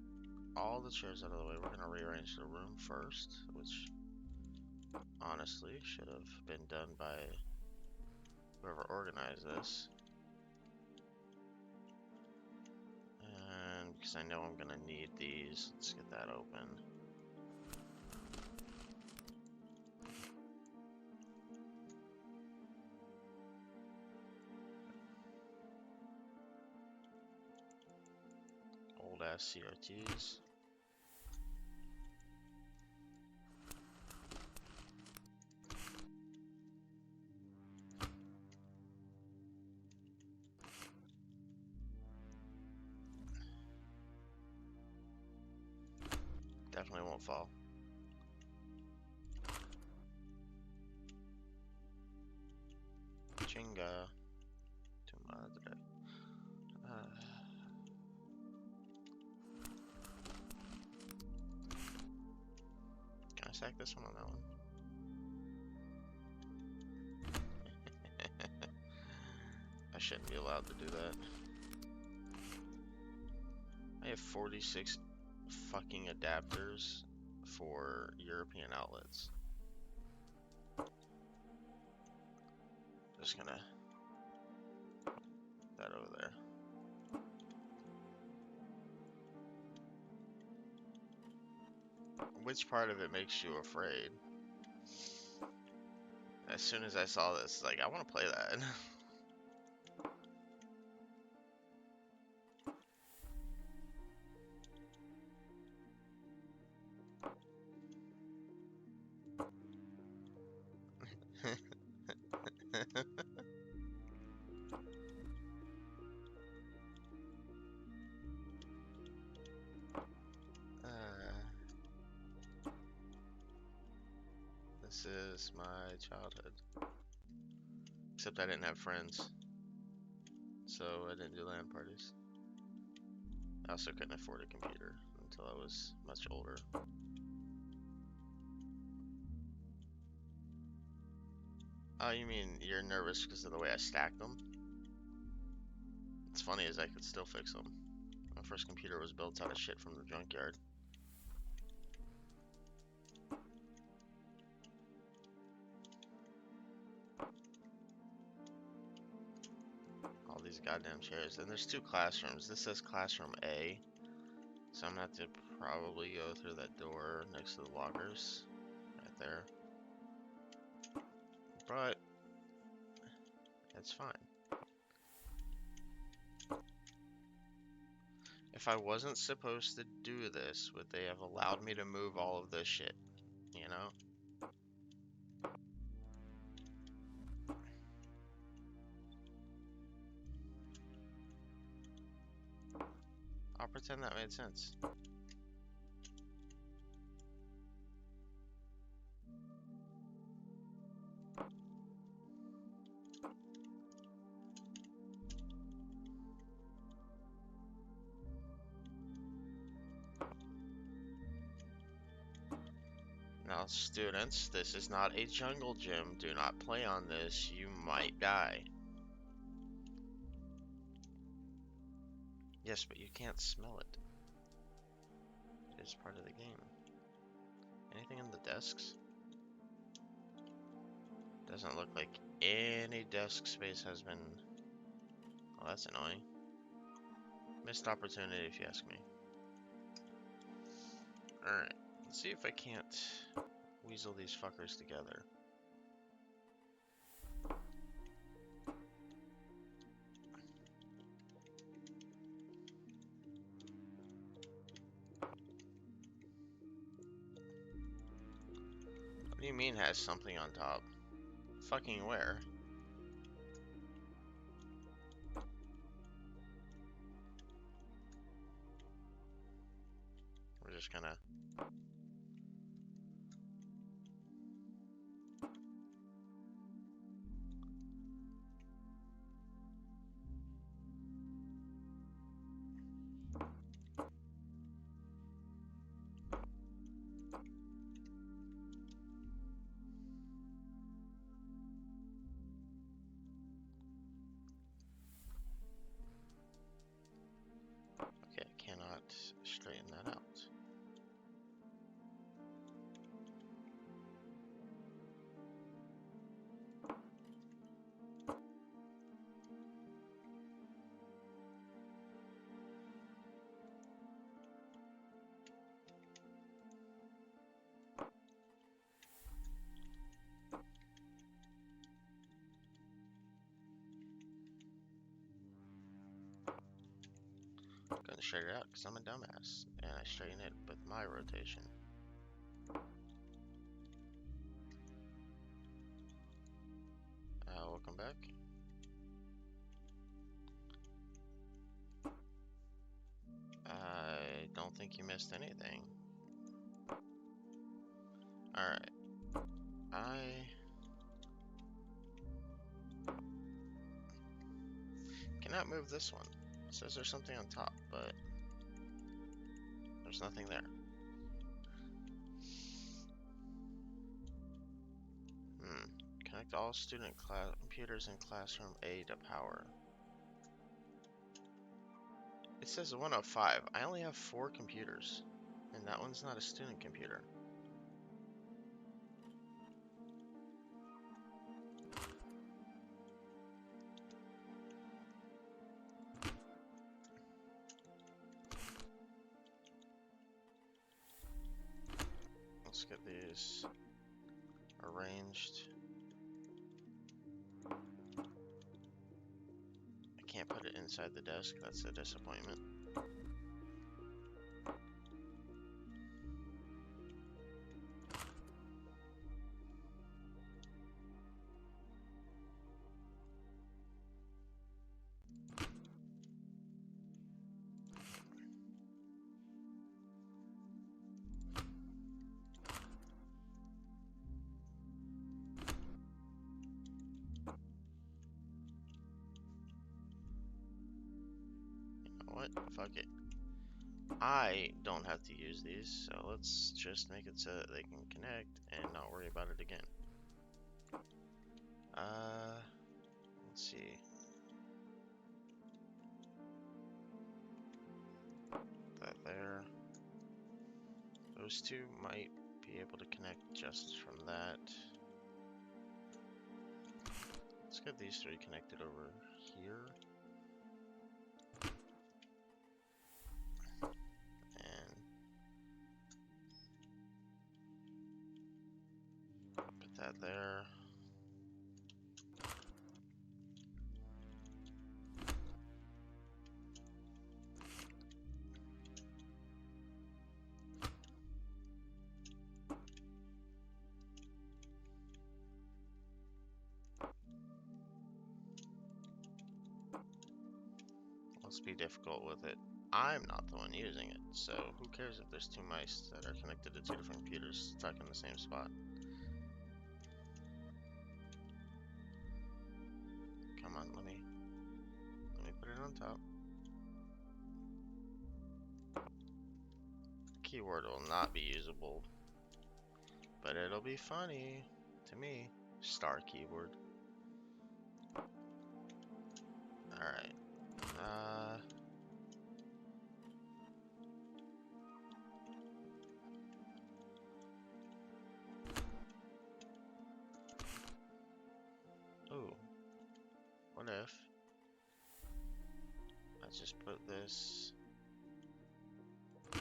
all the chairs out of the way. We're gonna rearrange the room first, which honestly should have been done by whoever organized this. And because I know I'm gonna need these, let's get that open. Old ass CRTs. Definitely won't fall. Chinga. Tu madre. Can I stack this one on that one? shouldn't be allowed to do that. I have 46 fucking adapters for European outlets. Just gonna put that over there. Which part of it makes you afraid? As soon as I saw this, like, I want to play that. This is my childhood. Except I didn't have friends. So I didn't do LAN parties. I also couldn't afford a computer until I was much older. Oh, you mean you're nervous because of the way I stacked them? What's funny is I could still fix them. My first computer was built out of shit from the junkyard. All these goddamn chairs. And there's 2 classrooms. This says classroom A. So I'm gonna have to probably go through that door next to the lockers. Right there. But it's fine. If I wasn't supposed to do this, would they have allowed me to move all of this shit? You know? I'll pretend that made sense. Now, students, this is not a jungle gym. Do not play on this. You might die. Yes, but you can't smell it. It is part of the game. Anything in the desks? Doesn't look like any desk space has been... Oh, that's annoying. Missed opportunity if you ask me. Alright, let's see if I can't weasel these fuckers together. What do you mean has something on top? Fucking where? We're just gonna... Okay, cannot straighten that out. Gonna straighten it out because I'm a dumbass, and I straighten it with my rotation. Welcome back. I don't think you missed anything. Alright. I cannot move this one. It says there's something on top, but there's nothing there. Connect all student computers in classroom A to power. It says 105. I only have 4 computers, and that one's not a student computer. Let's get these arranged. I can't put it inside the desk. That's a disappointment. What? Fuck it. I don't have to use these, so let's just make it so that they can connect and not worry about it again. Let's see. That there. Those two might be able to connect just from that. Let's get these 3 connected over here. And put that there. Let's be difficult with it. I'm not the one using it, so who cares if there's 2 mice that are connected to 2 different computers stuck in the same spot. Come on, let me put it on top. Keyboard will not be usable, but it'll be funny to me. Star keyboard. Alright. Ooh. What if I just put this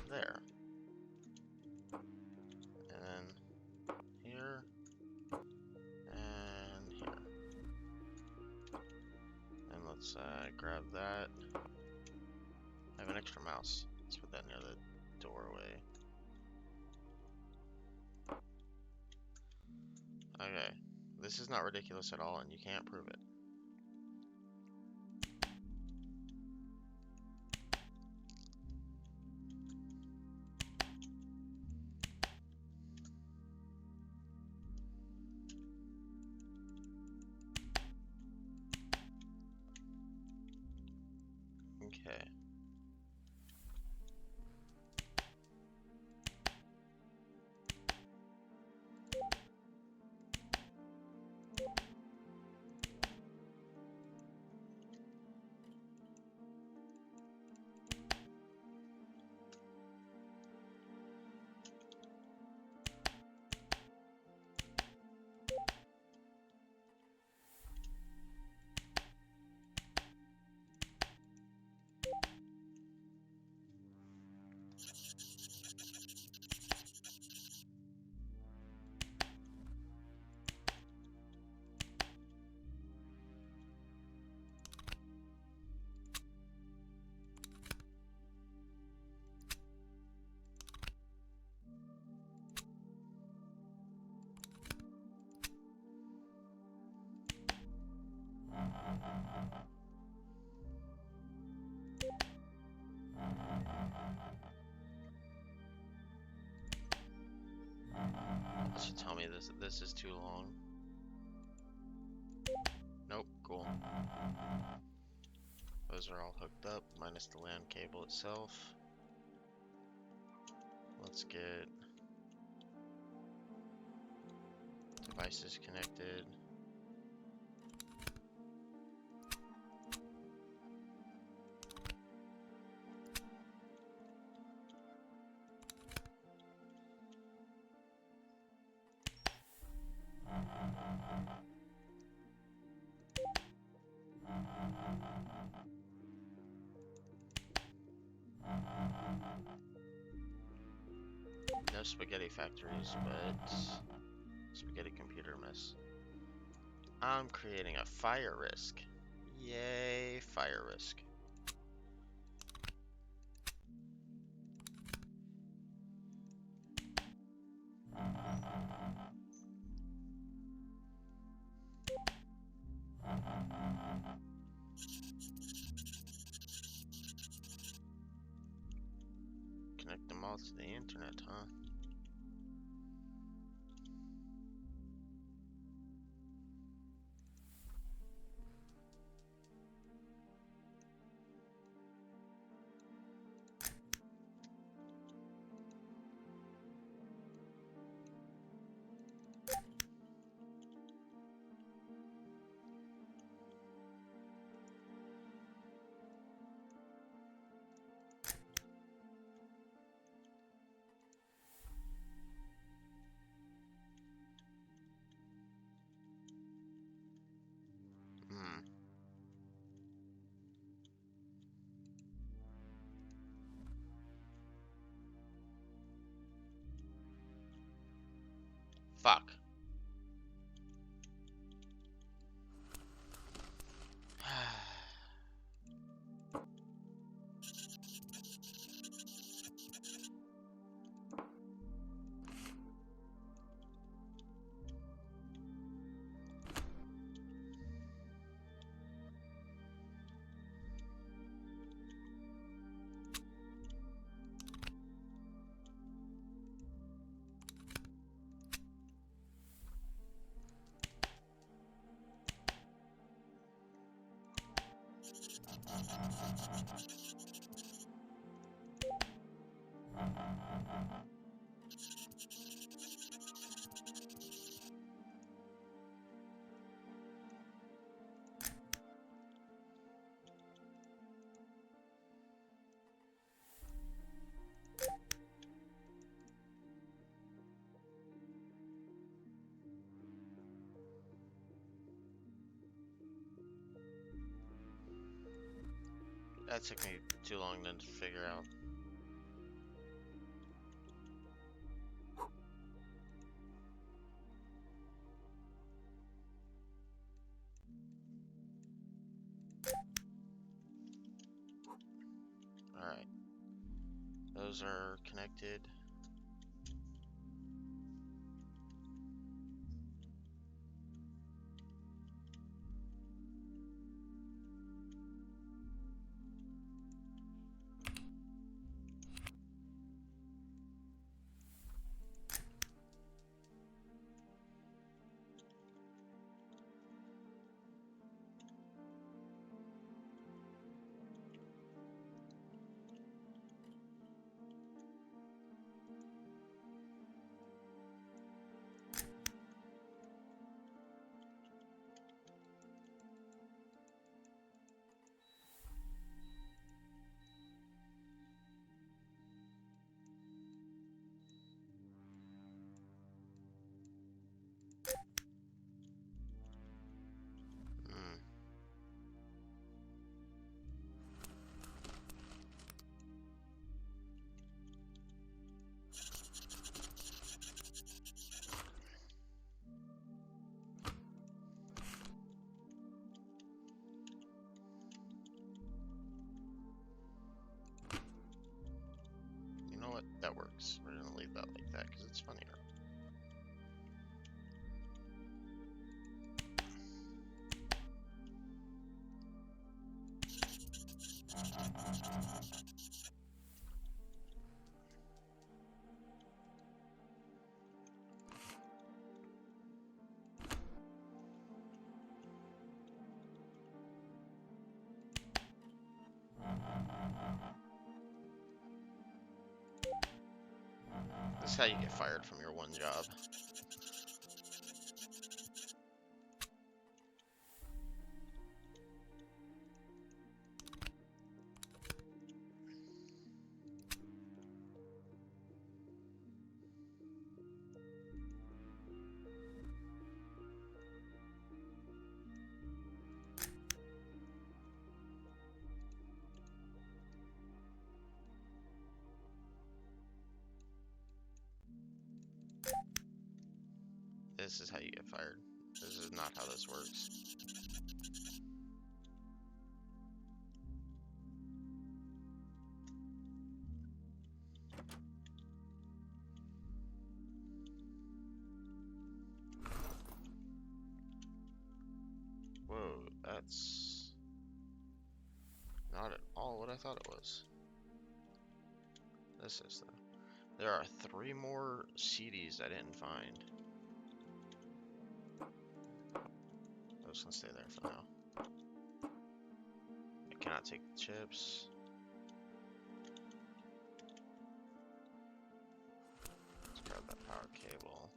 there? And then here. And here. And let's grab that. I have an extra mouse. Let's put that near the doorway. Okay. This is not ridiculous at all, and you can't prove it. Okay. Should tell me this is too long. Nope, cool. Those are all hooked up, minus the LAN cable itself. Let's get devices connected. No spaghetti factories, but spaghetti computer mess. I'm creating a fire risk. Yay, fire risk. Connect them all to the internet, huh? Hmm. Fuck. That took me too long then to figure out. Alright. Those are connected. Hmm. You know what? That works. We're gonna leave that like that because it's funnier. This is how you get fired from your one job. This is how you get fired. This is not how this works. Whoa, that's not at all what I thought it was. This is though. There are 3 more CDs I didn't find. I'm just gonna stay there for now. I cannot take the chips. Let's grab that power cable.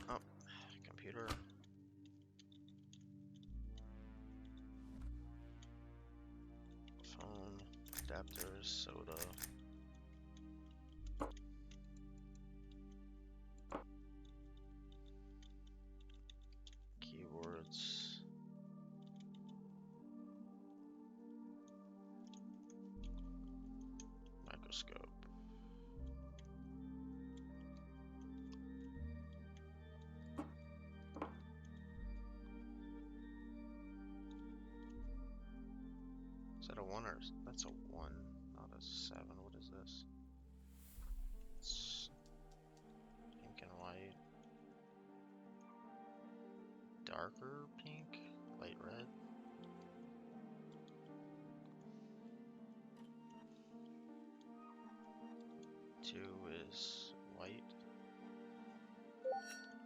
Oh, computer. Phone, adapters, soda. Keyboards. Microscope. Is that a 1 or that's a 1, not a 7? What is this? It's pink and white. Darker pink, light red. Two is white.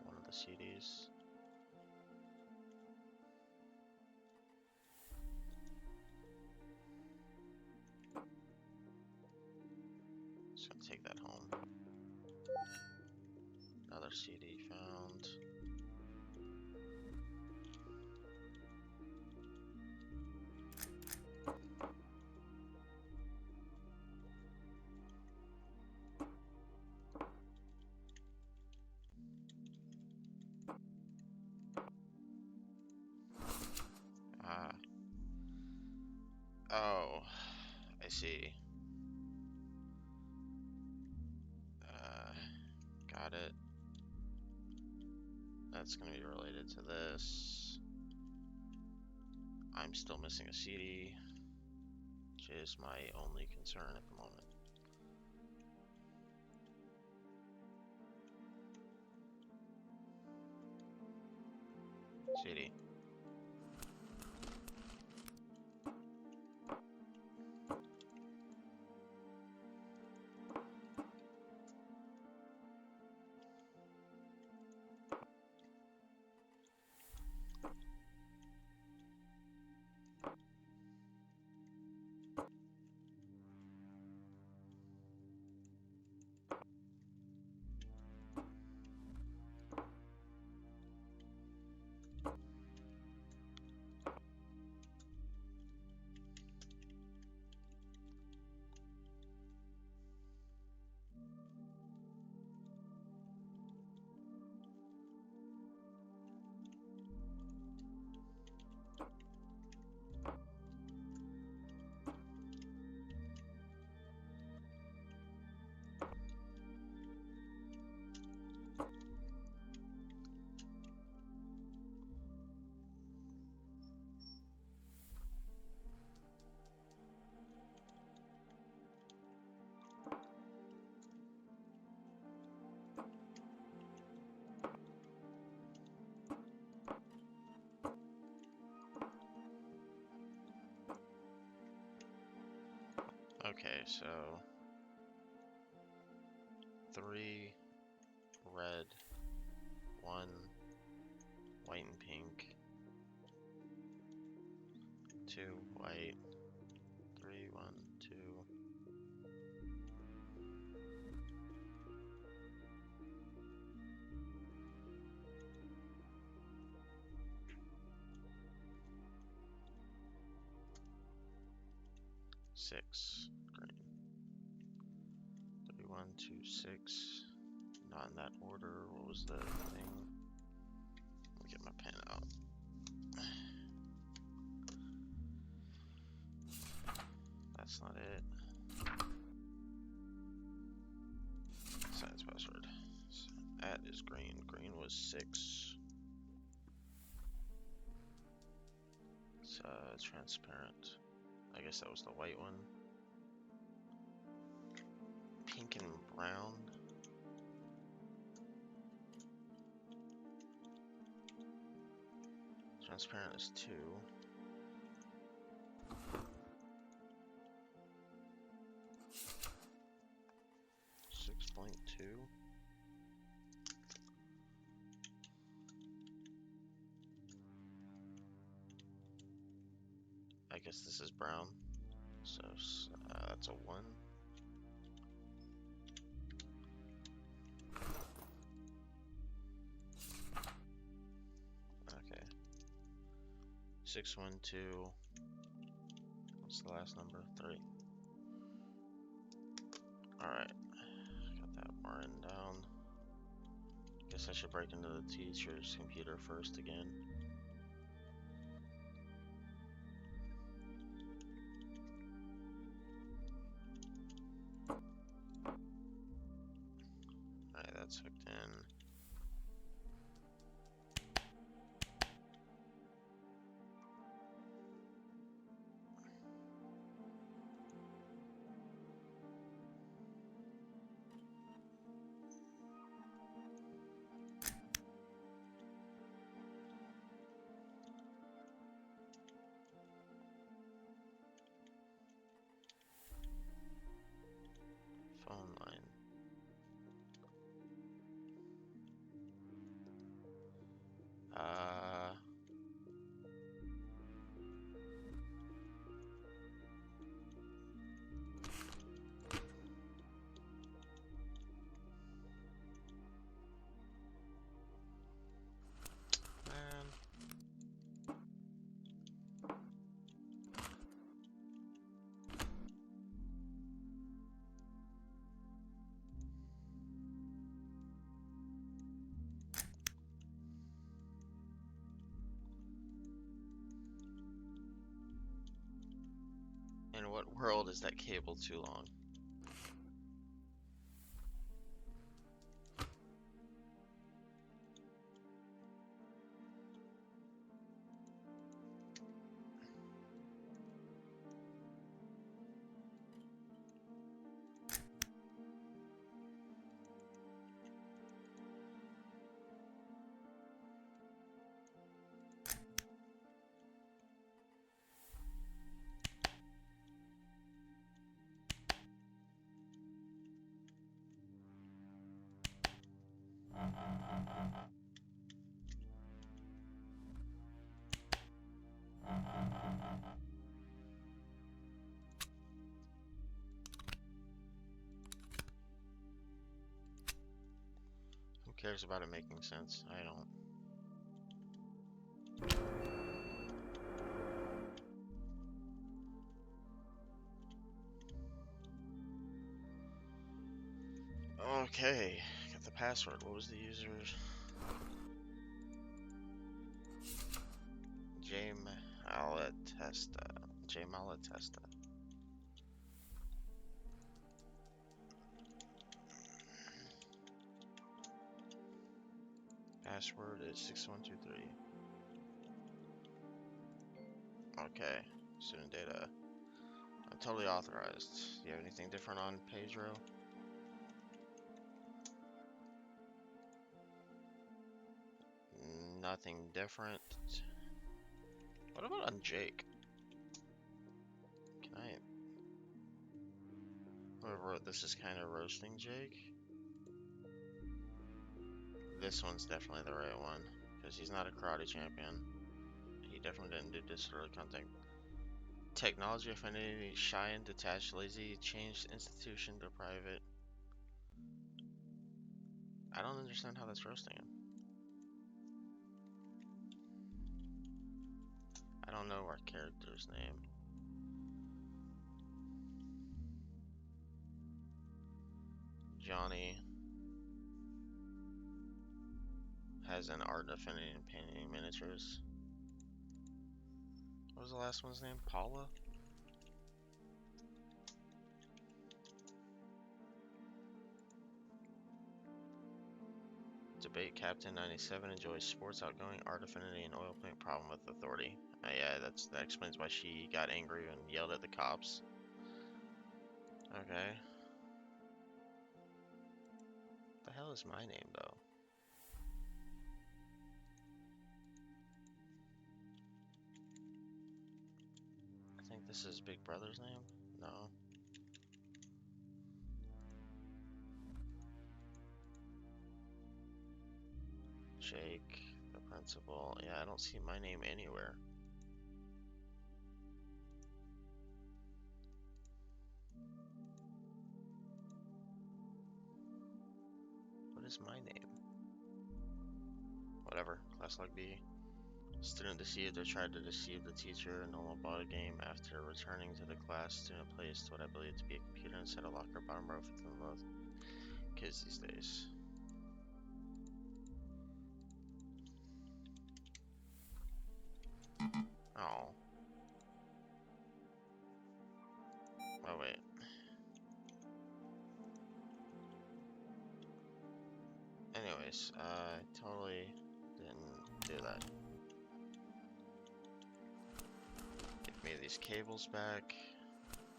One of the CDs. Just gonna take that home. Another CD found. Ah. Oh, I see. Got it. That's gonna be related to this. I'm still missing a CD, which is my only concern at the moment. CD. Okay, so 3 red, 1 white and pink, 2 white, 3, 1, 2. Six green. 3, 1, 2, 6. Not in that order. What was the thing? Let me get my pen out. That's not it. Science password. That is green. Green was 6. It's transparent. I guess that was the white one. Pink and brown. Transparent is 2. I guess this is brown, so that's a 1. Okay. 612. What's the last number? 3. Alright. Got that written down. Guess I should break into the teacher's computer first again. Alright, that's hooked in. Phone line. Man. In what world is that cable too long? Who cares about it making sense? I don't. Okay, got the password. What was the user's? Jmalatesta. Jmalatesta. Password is 6123. Okay, student data. I'm totally authorized. Do you have anything different on Pedro? Nothing different. What about on Jake? Can I? Whoever wrote this is kind of roasting Jake. This one's definitely the right one, because he's not a karate champion. He definitely didn't do disorderly conduct. Technology affinity, shy and detached, lazy, changed institution to private. I don't understand how that's roasting him. I don't know our character's name. Johnny has an art affinity in painting miniatures. What was the last one's name? Paula? Debate Captain 97 enjoys sports, outgoing, art affinity, and oil plant problem with authority. Yeah, that explains why she got angry and yelled at the cops. Okay. What the hell is my name, though? I think this is Big Brother's name? No. Jake, the principal. Yeah, I don't see my name anywhere. What is my name? Whatever. Class log B. Student deceived or tried to deceive the teacher. Normal ball game. After returning to the class, student placed what I believe to be a computer inside a locker bottom row for the most kids these days. Oh. Oh, wait. Anyways, I totally didn't do that. Give me these cables back.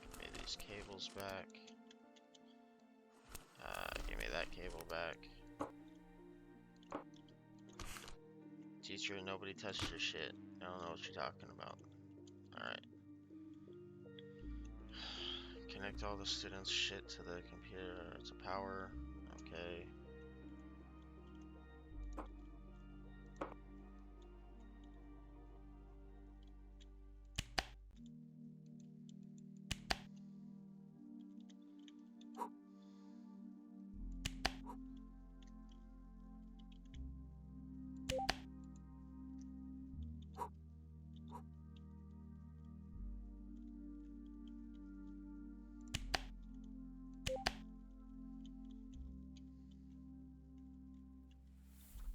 Give me these cables back. Give me that cable back. Teacher, nobody touched your shit. I don't know what you're talking about. Alright. Connect all the students' shit to the computer to power. Okay.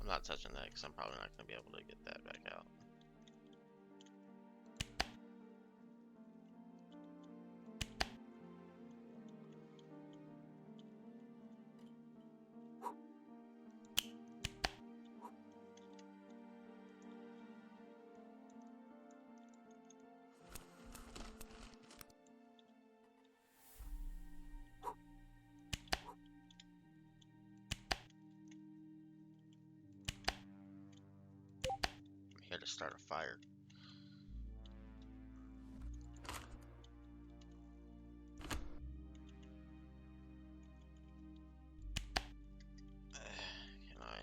I'm not touching that because I'm probably not going to be able to get that back out. I'm here to start a fire. Can I?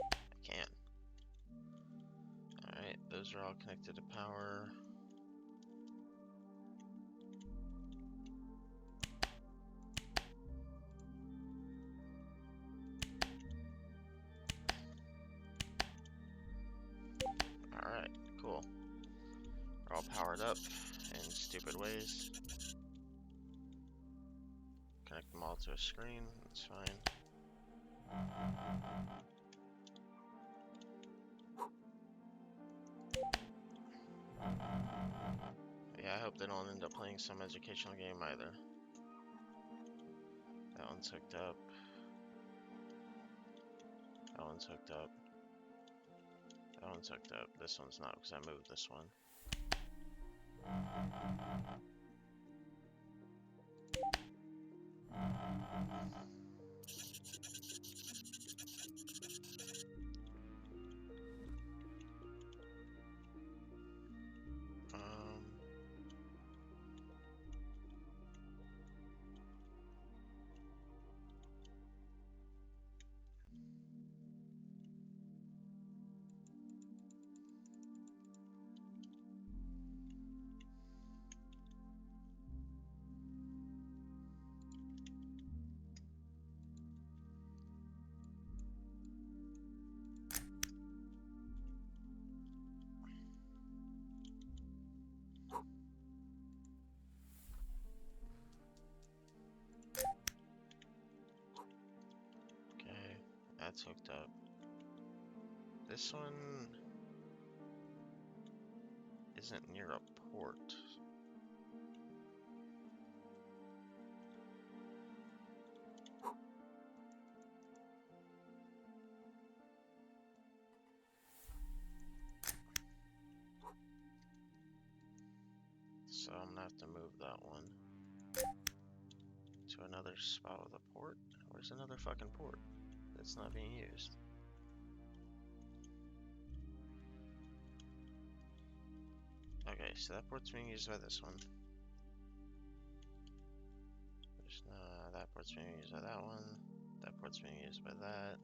I can. Alright, those are all connected to power. Alright, cool. They're all powered up in stupid ways. Connect them all to a screen, that's fine. Yeah, I hope they don't end up playing some educational game either. That one's hooked up. That one's hooked up. That one's hooked up. This one's not because I moved this one. Okay, that's hooked up. This one isn't near a port. so I'm gonna have to move that one to another spot with a port. Where's another fucking port that's not being used? Okay, so that port's being used by this one. There's that port's being used by that one. That port's being used by that.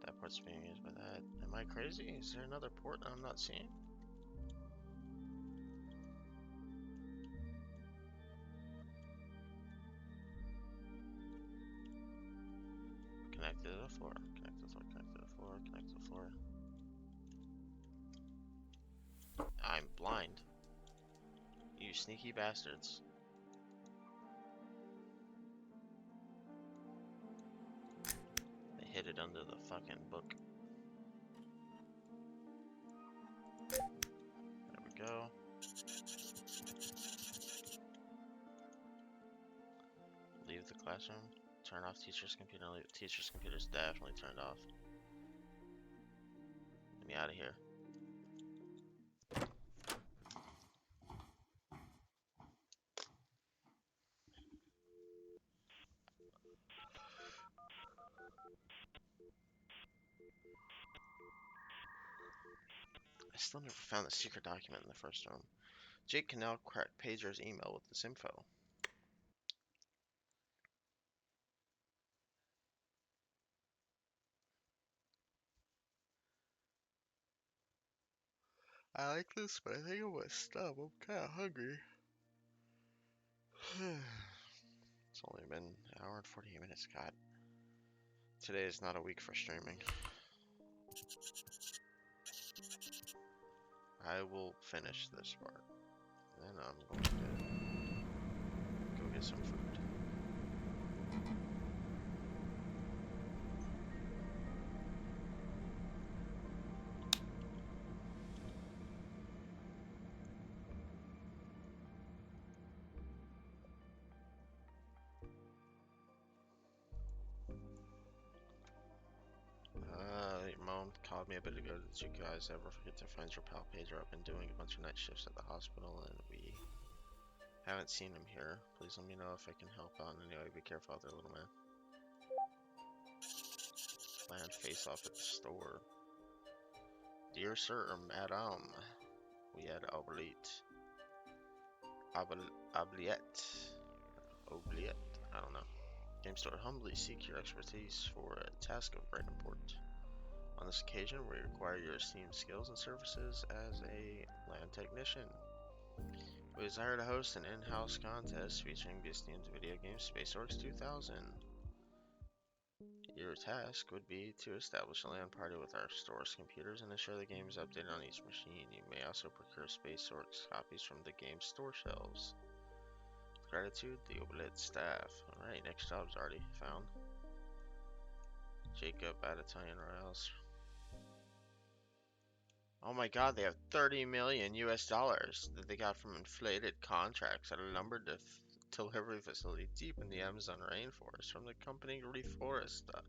That port's being used by that. Am I crazy? Is there another port I'm not seeing? Connect to the floor. Connect to the floor. Connect to the floor. Connect to the floor. I'm blind. You sneaky bastards. They hid it under the fucking book. There we go. Leave the classroom. Turn off teacher's computer. Teacher's computer's definitely turned off. Get me out of here. I still never found the secret document in the first room. Jake can now crack Pager's email with this info. I like this, but I think I'm gonna stop. I'm kinda hungry. It's only been an hour and 48 minutes. God. Today is not a week for streaming. I will finish this part. Then I'm going to go get some food. Your mom called me a bit ago. Did you guys ever forget to find your pal Pedro? I've been doing a bunch of night shifts at the hospital and we haven't seen him here. Please let me know if I can help out in any way. Be careful out there, little man. Land face off at the store. Dear sir, madam, we had obliette. Oubliette. I don't know. Game Store humbly seek your expertise for a task of great import. On this occasion, we require your esteemed skills and services as a land technician. We desire to host an in-house contest featuring the esteemed video game SpaceOryx 2000. Your task would be to establish a LAN party with our store's computers and ensure the game is updated on each machine. You may also procure SpaceOryx copies from the game store shelves. With gratitude, the Oubliette staff. Alright, next job's already found. Jacob at Italian Royals. Oh my god, they have 30 million US dollars that they got from inflated contracts at a lumber delivery facility deep in the Amazon rainforest from the company Reforesta.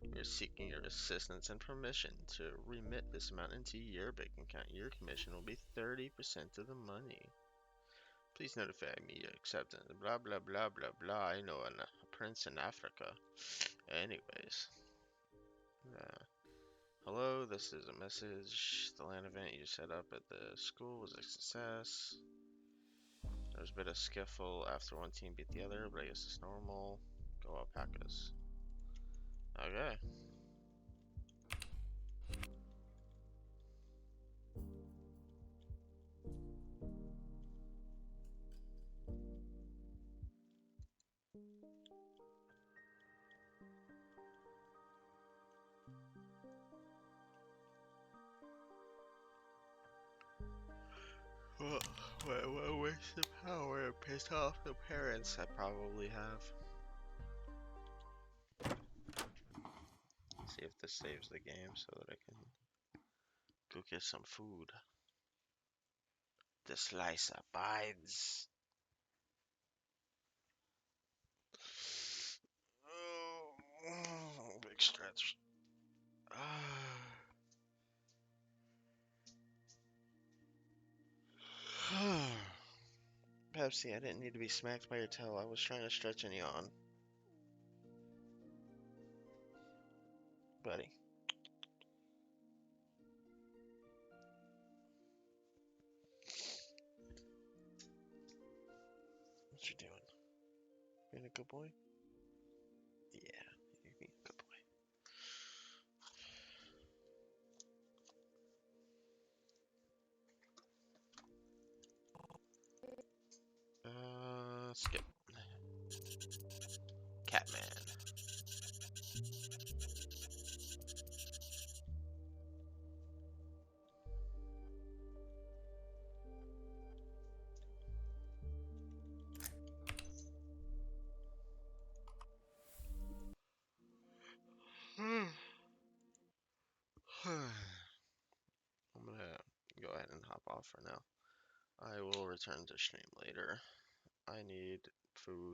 We are seeking your assistance and permission to remit this amount into your bank account. Your commission will be 30% of the money. Please notify me your acceptance. Blah blah blah blah blah. I know a prince in Africa. Anyways. Hello, this is a message. The LAN event you set up at the school was a success. There was a bit of skiffle after one team beat the other, but I guess it's normal. Go Alpacas. Okay. What waste of power and piss off the parents I probably have. See if this saves the game so that I can go get some food. The slice abides. Oh, big stretch. Pepsi. I didn't need to be smacked by your tail. I was trying to stretch an yawn. Buddy. What you doing? Being a good boy? Yeah, you're being a good boy. Skip. Catman. I'm gonna go ahead and hop off for now. I will return to stream later. I need food